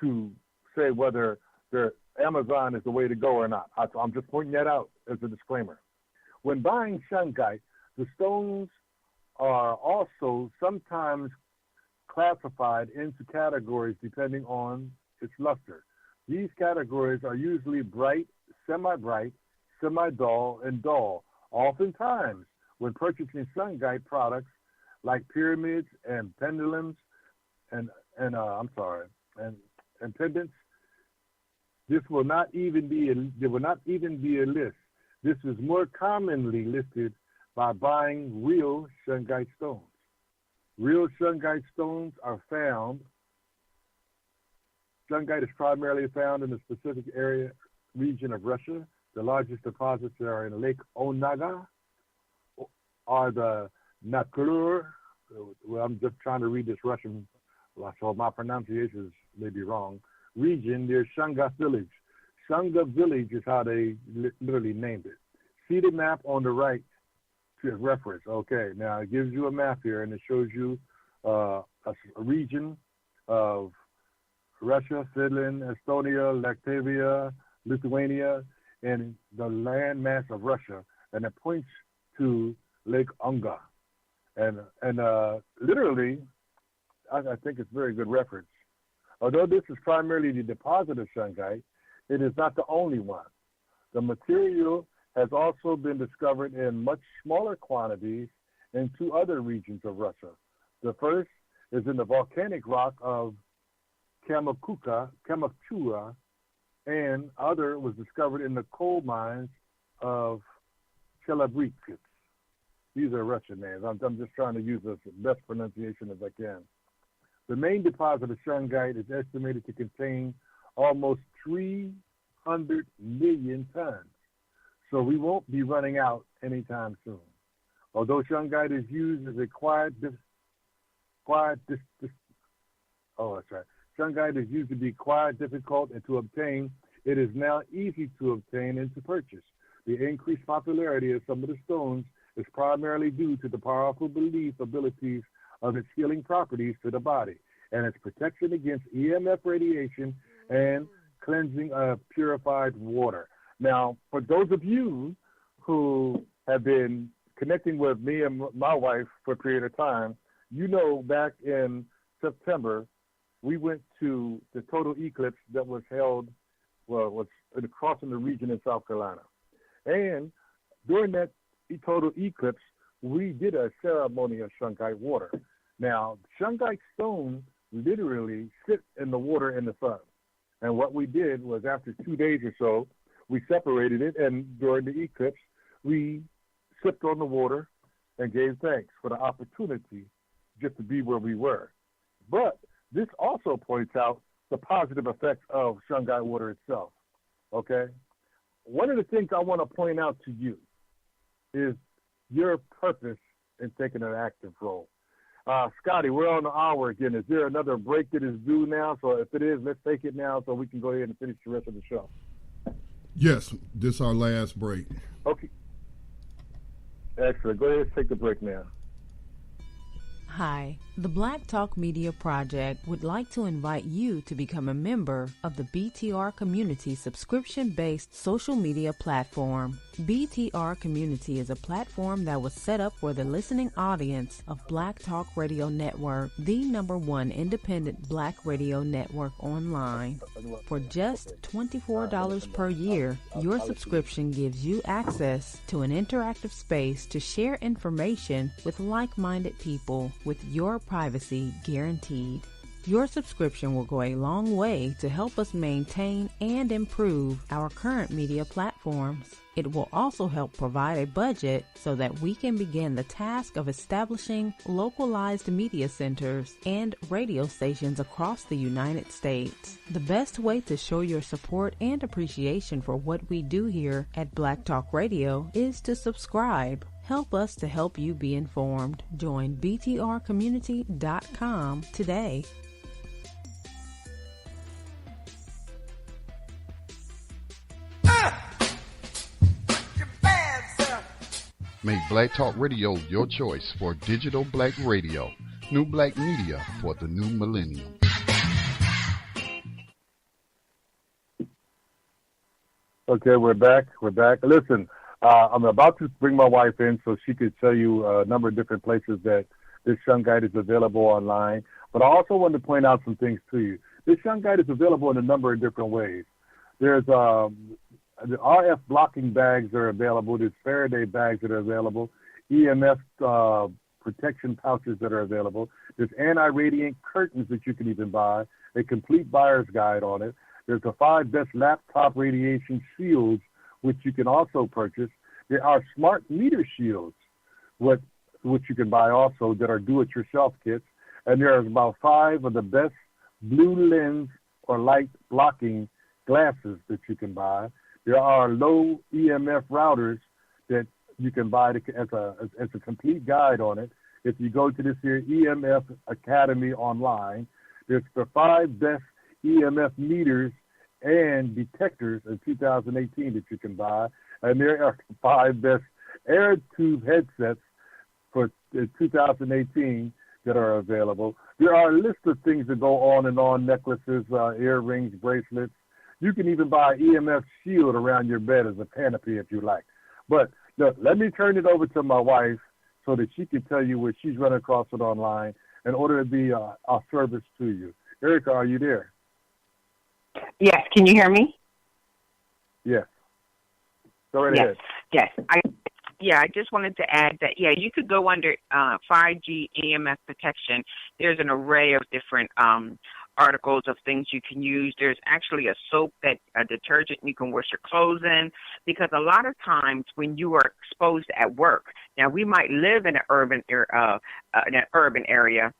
to say whether Amazon is the way to go or not. I'm just pointing that out as a disclaimer. When buying shungite, the stones are also sometimes classified into categories depending on its luster. These categories are usually bright, semi-dull, and dull. Oftentimes, when purchasing shungite products like pyramids and pendulums and pendants, there will not even be a list. This is more commonly listed by buying real shungite stones. Real shungite stones are found. Shungite is primarily found in the specific region of Russia. The largest deposits are in Lake Onega, are the Naklur. Well, I'm just trying to read this Russian, so my pronunciation may be wrong. Region near Shunga Village. Shunga Village is how they literally named it. See the map on the right to reference. Okay, now it gives you a map here, and it shows you a region of Russia, Finland, Estonia, Latvia, Lithuania, and the land mass of Russia, and it points to Lake Onega. And literally, I think it's a very good reference. Although this is primarily the deposit of shungite, it is not the only one. The material has also been discovered in much smaller quantities in two other regions of Russia. The first is in the volcanic rock of Kamachura, and other was discovered in the coal mines of Chelyabinsk. These are Russian names. I'm just trying to use the best pronunciation as I can. The main deposit of shungite is estimated to contain almost 300 million tons. So we won't be running out anytime soon. Although shungite is used as a Shungite is used to be quiet, difficult, and to obtain. It is now easy to obtain and to purchase. The increased popularity of some of the stones is primarily due to the powerful abilities of its healing properties to the body and its protection against EMF radiation and cleansing of purified water. Now, for those of you who have been connecting with me and my wife for a period of time, you know back in September, we went to the total eclipse that was held, was crossing the region in South Carolina. And during that total eclipse, we did a ceremony of shungite water. Now, shungite stones literally sit in the water in the sun. And what we did was after 2 days or so, we separated it, and during the eclipse, we sipped on the water and gave thanks for the opportunity just to be where we were. But this also points out the positive effects of shungite water itself, okay? One of the things I want to point out to you is your purpose in taking an active role. Scotty, we're on the hour again. Is there another break that is due now? So if it is, let's take it now so we can go ahead and finish the rest of the show. Yes, this is our last break. Okay. Excellent. Go ahead and take the break now. Hi, the Black Talk Media Project would like to invite you to become a member of the BTR Community subscription-based social media platform. BTR Community is a platform that was set up for the listening audience of Black Talk Radio Network, the #1 independent black radio network online. For just $24 per year, your subscription gives you access to an interactive space to share information with like-minded people with your privacy guaranteed. Your subscription will go a long way to help us maintain and improve our current media platforms. It will also help provide a budget so that we can begin the task of establishing localized media centers and radio stations across the United States. The best way to show your support and appreciation for what we do here at Black Talk Radio is to subscribe. Help us to help you be informed. Join btrcommunity.com today. Make Black Talk Radio your choice for digital black radio. New black media for the new millennium. Okay, we're back. Listen, I'm about to bring my wife in so she could tell you a number of different places that this shungite is available online. But I also want to point out some things to you. This shungite is available in a number of different ways. There's the RF blocking bags are available. There's Faraday bags that are available. EMF protection pouches that are available. There's anti-radiant curtains that you can even buy. A complete buyer's guide on it. There's the 5 best laptop radiation shields, which you can also purchase. There are smart meter shields, which you can buy also, that are do-it-yourself kits. And there are about 5 of the best blue lens or light blocking glasses that you can buy. There are low EMF routers that you can buy as a complete guide on it. If you go to this here EMF Academy online, there's the 5 best EMF meters and detectors in 2018 that you can buy. And there are 5 best air tube headsets for 2018 that are available. There are a list of things that go on and on, necklaces, earrings, bracelets. You can even buy an EMF shield around your bed as a canopy if you like. But look, let me turn it over to my wife so that she can tell you what she's run across it online in order to be a service to you. Erica, are you there? Yes. Can you hear me? Yes. Go right ahead. Yes. I just wanted to add that, you could go under 5G EMF protection. There's an array of different articles of things you can use. There's actually a soap, a detergent you can wash your clothes in, because a lot of times when you are exposed at work, now we might live in an urban area,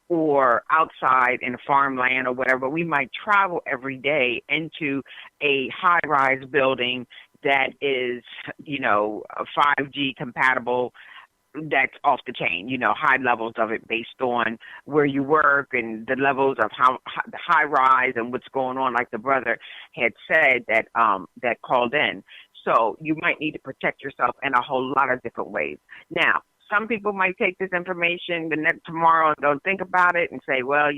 or outside in farmland or whatever. We might travel every day into a high-rise building that is, 5G compatible, that's off the chain, high levels of it based on where you work and the levels of how the high rise and what's going on, like the brother had said that called in. So you might need to protect yourself in a whole lot of different ways. Now, some people might take this information tomorrow and don't think about it and say, well,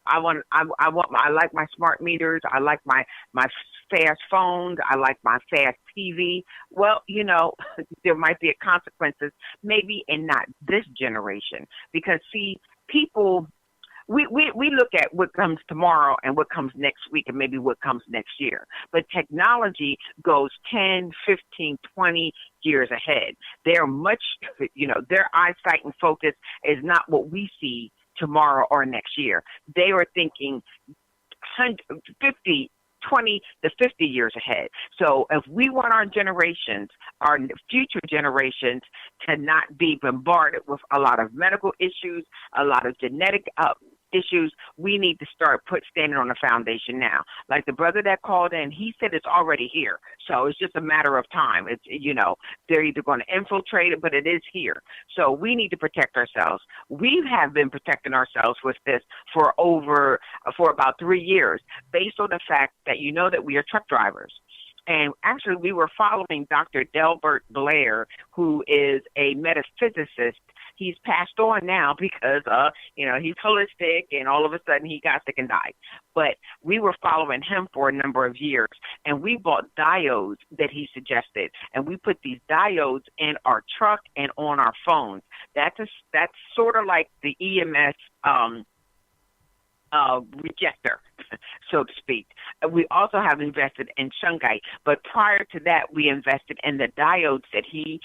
I like my smart meters. I like my fast phones. I like my fast TV. Well, there might be consequences, maybe in not this generation, because see, people, we look at what comes tomorrow and what comes next week and maybe what comes next year. But technology goes 10, 15, 20 years ahead. They're much, their eyesight and focus is not what we see tomorrow or next year. They are thinking 20 to 50 years ahead. So if we want our future generations to not be bombarded with a lot of medical issues, a lot of genetic issues, we need to start standing on the foundation now. Like the brother that called in, he said it's already here. So it's just a matter of time. It's, they're either going to infiltrate it, but it is here. So we need to protect ourselves. We have been protecting ourselves with this for about 3 years, based on the fact that that we are truck drivers. And actually, we were following Dr. Delbert Blair, who is a metaphysicist. He's passed on now because, he's holistic, and all of a sudden he got sick and died. But we were following him for a number of years, and we bought diodes that he suggested, and we put these diodes in our truck and on our phones. That's sort of like the EMS rejector, so to speak. We also have invested in shungite, but prior to that, we invested in the diodes that he,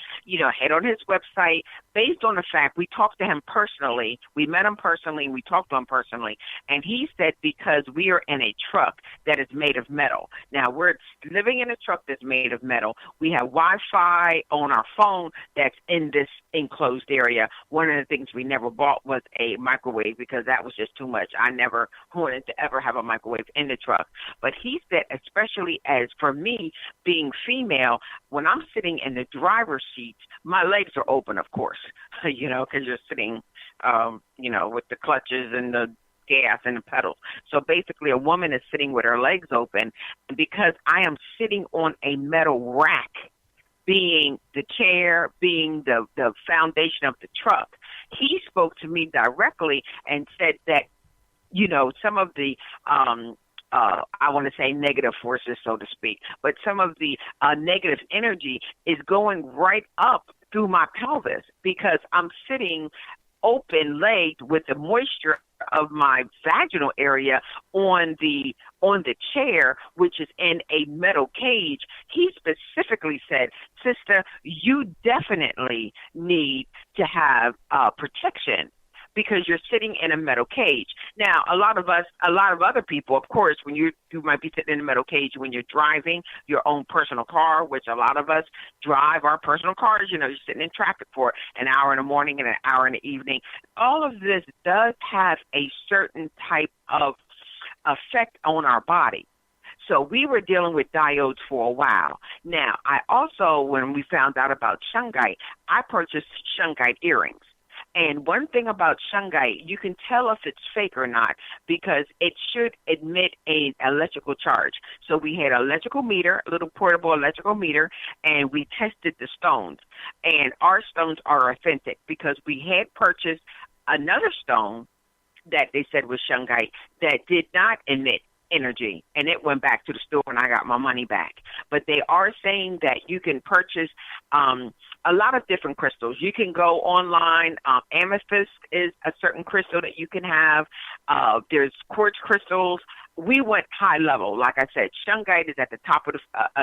had on his website, based on the fact we talked to him personally. We met him personally, and we talked to him personally, and he said because we are in a truck that is made of metal. Now, we're living in a truck that's made of metal. We have Wi-Fi on our phone that's in this enclosed area. One of the things we never bought was a microwave because that was just too much. I never wanted to ever have a microwave in the truck. But he said, especially as for me being female, when I'm sitting in the driver's seat, my legs are open, of course, because you're sitting, with the clutches and the gas and the pedals. So basically a woman is sitting with her legs open, and because I am sitting on a metal rack, being the chair, being the foundation of the truck, he spoke to me directly and said that, some of the, I want to say negative forces, so to speak, but some of the negative energy is going right up through my pelvis because I'm sitting open-legged with the moisture of my vaginal area on the chair, which is in a metal cage. He specifically said, sister, you definitely need to have protection because you're sitting in a metal cage. Now, a lot of other people, of course, when you might be sitting in a metal cage when you're driving your own personal car, which a lot of us drive our personal cars, you're sitting in traffic for an hour in the morning and an hour in the evening. All of this does have a certain type of effect on our body. So we were dealing with diodes for a while. Now, I also, when we found out about shungite, I purchased shungite earrings. And one thing about shungite, you can tell if it's fake or not because it should emit an electrical charge. So we had an electrical meter, a little portable electrical meter, and we tested the stones. And our stones are authentic because we had purchased another stone that they said was shungite that did not emit energy, and it went back to the store and I got my money back. But they are saying that you can purchase a lot of different crystals. You can go online. Amethyst is a certain crystal that you can have. There's quartz crystals. We went high level. Like I said, shungite is at the top of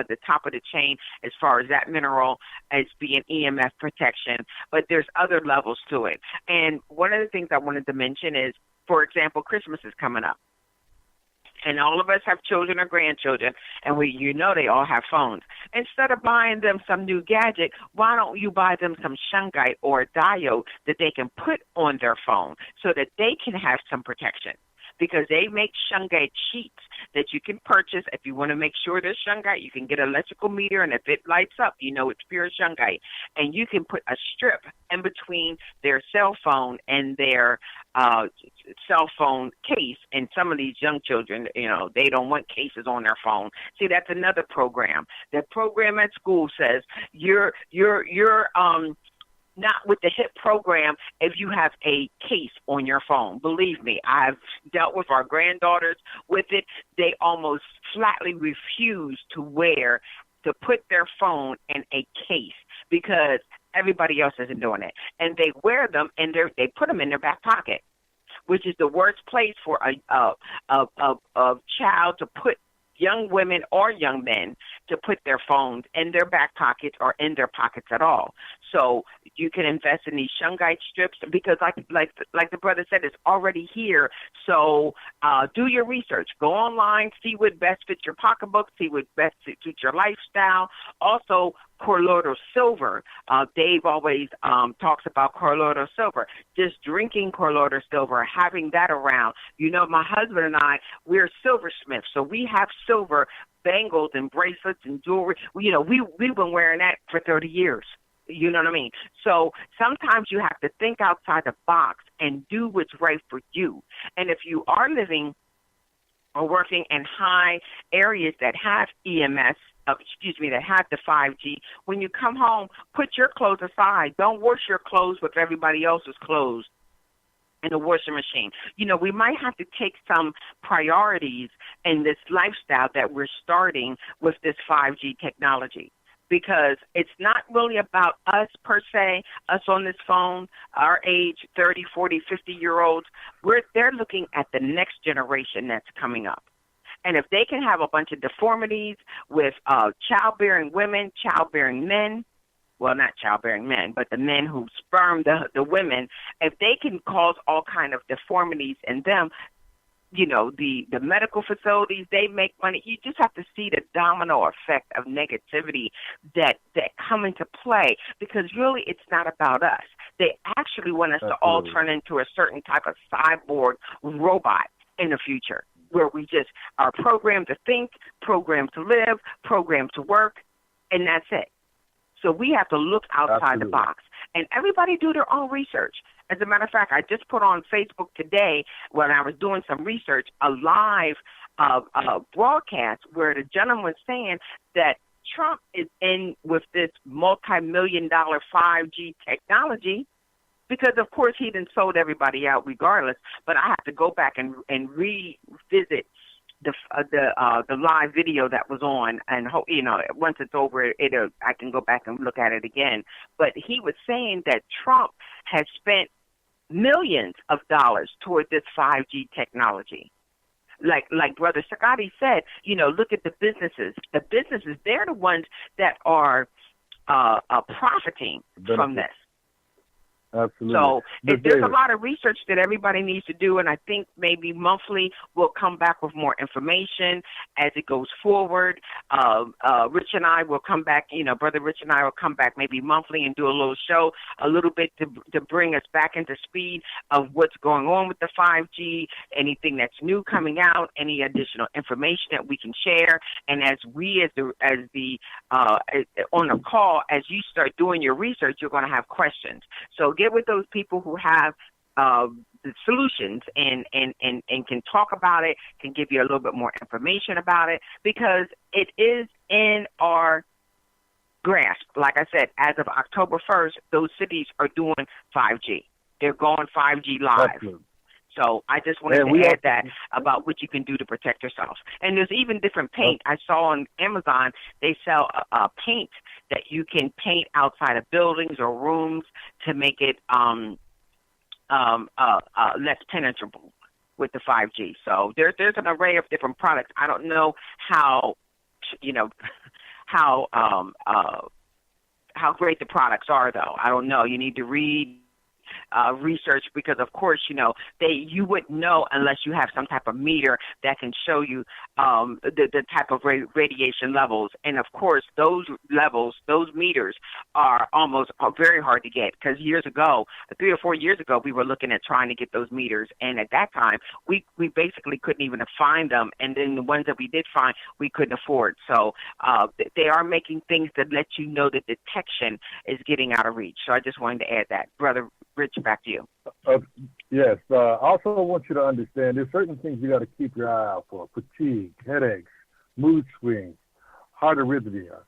the chain as far as that mineral as being EMF protection. But there's other levels to it. And one of the things I wanted to mention is, for example, Christmas is coming up. And all of us have children or grandchildren, and they all have phones. Instead of buying them some new gadget, why don't you buy them some shungite or a diode that they can put on their phone so that they can have some protection? Because they make shungite sheets that you can purchase. If you want to make sure there's shungite, you can get an electrical meter, and if it lights up, you know it's pure shungite. And you can put a strip in between their cell phone and their cell phone case. And some of these young children, they don't want cases on their phone. See, that's another program. The program at school says you're not with the HIP program if you have a case on your phone. Believe me, I've dealt with our granddaughters with it. They almost flatly refuse to put their phone in a case because everybody else isn't doing it. And they wear them and they put them in their back pocket, which is the worst place for a child to put, young women or young men, to put their phones in their back pockets or in their pockets at all. So you can invest in these shungite strips because, like the brother said, it's already here. So do your research. Go online, see what best fits your pocketbook, see what best suits your lifestyle. Also, Colloidal silver. Dave always talks about colloidal silver. Just drinking colloidal silver, having that around. My husband and I, we're silversmiths, so we have silver bangles and bracelets and jewelry. We've been wearing that for 30 years. You know what I mean? So sometimes you have to think outside the box and do what's right for you. And if you are living or working in high areas that have EMS, that have the 5G, when you come home, put your clothes aside. Don't wash your clothes with everybody else's clothes in the washing machine. We might have to take some priorities in this lifestyle that we're starting with this 5G technology, because it's not really about us per se, us on this phone, our age, 30, 40, 50-year-olds. They're looking at the next generation that's coming up. And if they can have a bunch of deformities with childbearing women, childbearing men, well, not childbearing men, but the men who sperm the women, if they can cause all kind of deformities in them, the medical facilities, they make money. You just have to see the domino effect of negativity that come into play, because really it's not about us. They actually want us to all turn into a certain type of cyborg robot in the future, where we just are programmed to think, programmed to live, programmed to work, and that's it. So we have to look outside the box. And everybody do their own research. As a matter of fact, I just put on Facebook today, when I was doing some research, a live broadcast where the gentleman was saying that Trump is in with this multi-million-dollar 5G technology, because, of course, he done sold everybody out regardless. But I have to go back and revisit the live video that was on, and once it's over, I can go back and look at it again. But he was saying that Trump has spent millions of dollars toward this 5G technology. Like Brother Sakati said, look at the businesses. The businesses, they're the ones that are profiting from this. Absolutely. So there's a lot of research that everybody needs to do, and I think maybe monthly we'll come back with more information as it goes forward. Rich and I will come back, Brother Rich and I will come back maybe monthly and do a little show, a little bit to bring us back into speed of what's going on with the 5G, anything that's new coming out, any additional information that we can share. And as we, on the call, as you start doing your research, you're going to have questions. So get with those people who have the solutions and can talk about it, can give you a little bit more information about it, because it is in our grasp. Like I said, as of October 1st, those cities are doing 5G. They're going 5G live. Absolutely. So I just wanted to add that about what you can do to protect yourself. And there's even different paint. I saw on Amazon they sell paint that you can paint outside of buildings or rooms to make it less penetrable with the 5G. So there's an array of different products. I don't know how great the products are, though. I don't know. You need to read research, because of course, you wouldn't know unless you have some type of meter that can show you the type of radiation levels. And of course, those levels, those meters are very hard to get, because 3 or 4 years ago, we were looking at trying to get those meters. And at that time, we basically couldn't even find them. And then the ones that we did find, we couldn't afford. So they are making things that let you know that detection is getting out of reach. So I just wanted to add that. Brother Rich, back to you. Yes. I also want you to understand there's certain things you got to keep your eye out for: fatigue, headaches, mood swings, heart arrhythmia,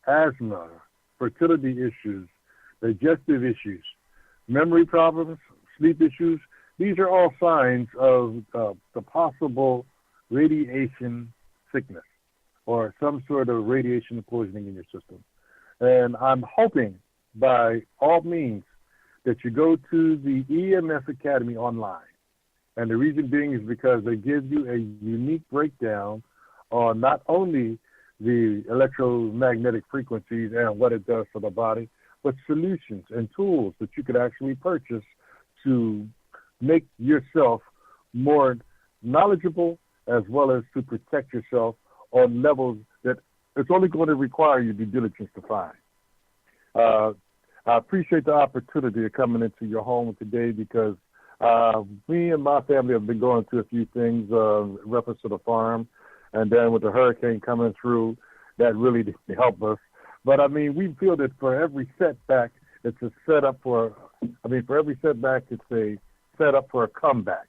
asthma, fertility issues, digestive issues, memory problems, sleep issues. These are all signs of the possible radiation sickness or some sort of radiation poisoning in your system. And I'm hoping by all means that you go to the EMF Academy online. And the reason being is because they give you a unique breakdown on not only the electromagnetic frequencies and what it does for the body, but solutions and tools that you could actually purchase to make yourself more knowledgeable, as well as to protect yourself on levels that it's only going to require you due diligence to find. I appreciate the opportunity of coming into your home today, because me and my family have been going through a few things in reference to the farm, and then with the hurricane coming through, that really didn't help us. But I mean, we feel that for every setback, it's a setup for every setback, it's a setup for a comeback.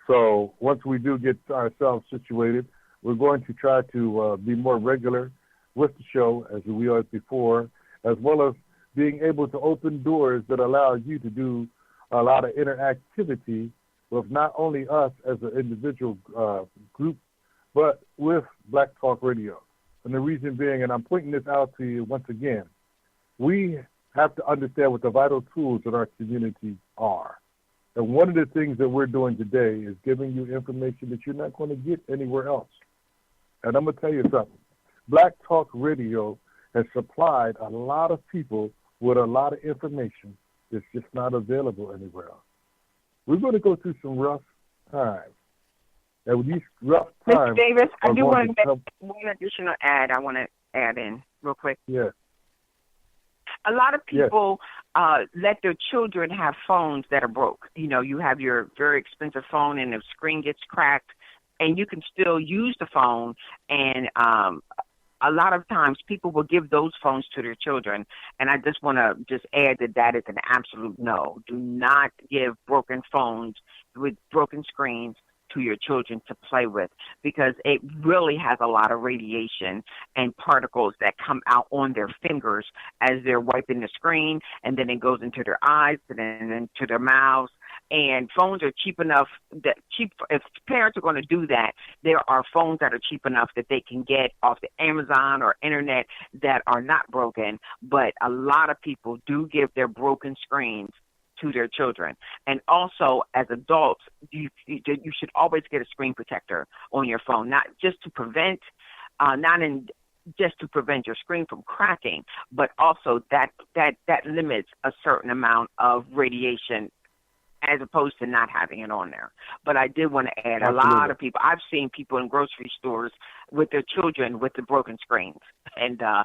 So once we do get ourselves situated, we're going to try to be more regular with the show as we were before, as well as being able to open doors that allow you to do a lot of interactivity with not only us as an individual group, but with Black Talk Radio. And the reason being, and I'm pointing this out to you once again, we have to understand what the vital tools in our community are. And one of the things that we're doing today is giving you information that you're not going to get anywhere else. And I'm going to tell you something. Black Talk Radio has supplied a lot of people with a lot of information that's just not available anywhere else. We're going to go through some rough times. And with these rough times... Mr. Davis, I do want to make one additional add. I want to add in real quick. Yes. A lot of people let their children have phones that are broke. You have your very expensive phone and the screen gets cracked, and you can still use the phone. And a lot of times people will give those phones to their children. And I just want to add that is an absolute no. Do not give broken phones with broken screens to your children to play with, because it really has a lot of radiation and particles that come out on their fingers as they're wiping the screen, and then it goes into their eyes and then into their mouths. And phones are cheap enough if parents are going to do that, there are phones that are cheap enough that they can get off the Amazon or internet that are not broken. But a lot of people do give their broken screens to their children. And also, as adults, you should always get a screen protector on your phone, not just to prevent your screen from cracking, but also that limits a certain amount of radiation as opposed to not having it on there. But I did want to add, a lot of people, I've seen people in grocery stores with their children with the broken screens. And, I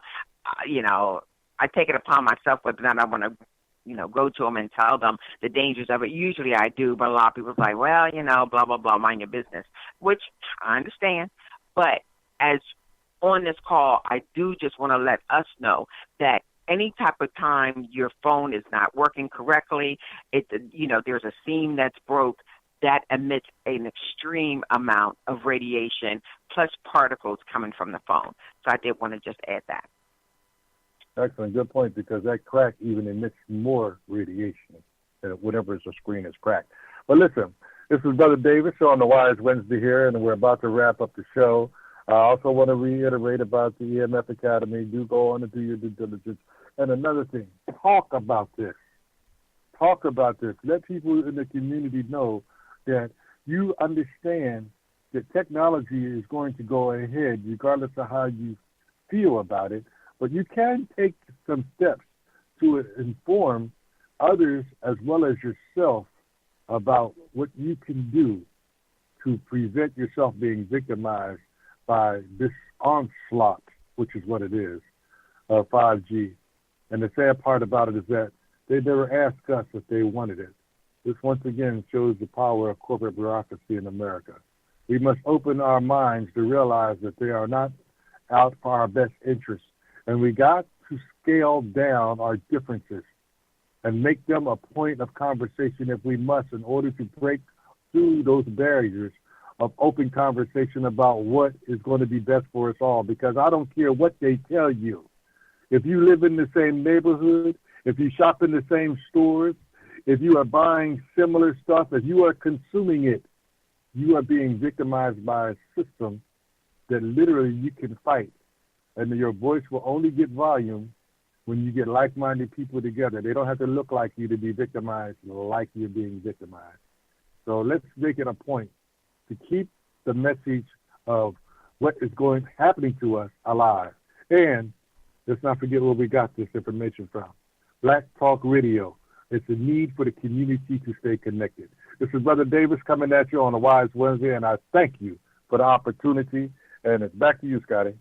take it upon myself whether or not I want to go to them and tell them the dangers of it. Usually I do, but a lot of people are like, well, blah, blah, blah, mind your business, which I understand. But as on this call, I do just want to let us know that any type of time your phone is not working correctly, there's a seam that's broke, that emits an extreme amount of radiation plus particles coming from the phone. So I did want to just add that. Excellent. Good point, because that crack even emits more radiation whenever the screen is cracked. But listen, this is Brother Davis on the Wise Wednesday here, and we're about to wrap up the show. I also want to reiterate about the EMF Academy. Do go on and do your due diligence. And another thing, talk about this. Talk about this. Let people in the community know that you understand that technology is going to go ahead regardless of how you feel about it. But you can take some steps to inform others as well as yourself about what you can do to prevent yourself being victimized by this onslaught, which is what it is, of 5G. And the sad part about it is that they never asked us if they wanted it. This once again shows the power of corporate bureaucracy in America. We must open our minds to realize that they are not out for our best interests. And we got to scale down our differences and make them a point of conversation if we must, in order to break through those barriers of open conversation about what is going to be best for us all. Because I don't care what they tell you. If you live in the same neighborhood, if you shop in the same stores, if you are buying similar stuff, if you are consuming it, you are being victimized by a system that literally you can fight. And your voice will only get volume when you get like-minded people together. They don't have to look like you to be victimized like you're being victimized. So let's make it a point to keep the message of what is happening to us alive. And let's not forget where we got this information from. Black Talk Radio. It's a need for the community to stay connected. This is Brother Davis coming at you on a Wise Wednesday, and I thank you for the opportunity. And it's back to you, Scotty.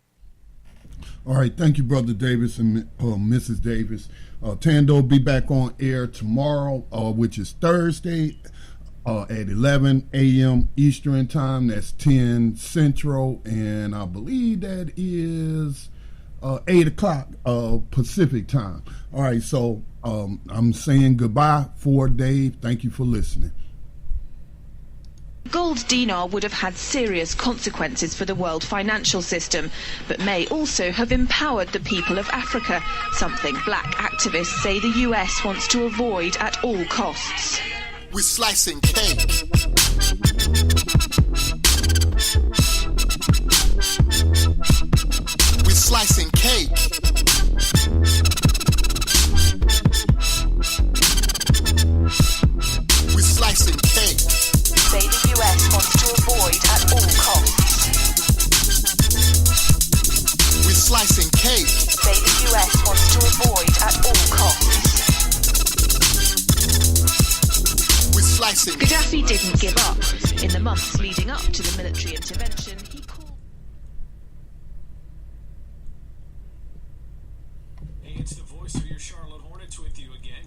All right, thank you, Brother Davis and Mrs. Davis. Thando will be back on air tomorrow, which is Thursday at 11 a.m. Eastern Time. That's 10 Central, and I believe that is 8 o'clock Pacific Time. All right, so I'm saying goodbye for Dave. Thank you for listening. Gold dinar would have had serious consequences for the world financial system, but may also have empowered the people of Africa, something black activists say the US wants to avoid at all costs. We're slicing cake. We're slicing cake. We're slicing cake. Say the US wants to avoid at all costs. We're slicing cake. Say the US wants to avoid at all costs. We're slicing. Gaddafi didn't give up. In the months leading up to the military intervention, he called... Hey, it's the voice of your Charlotte Hornets with you again.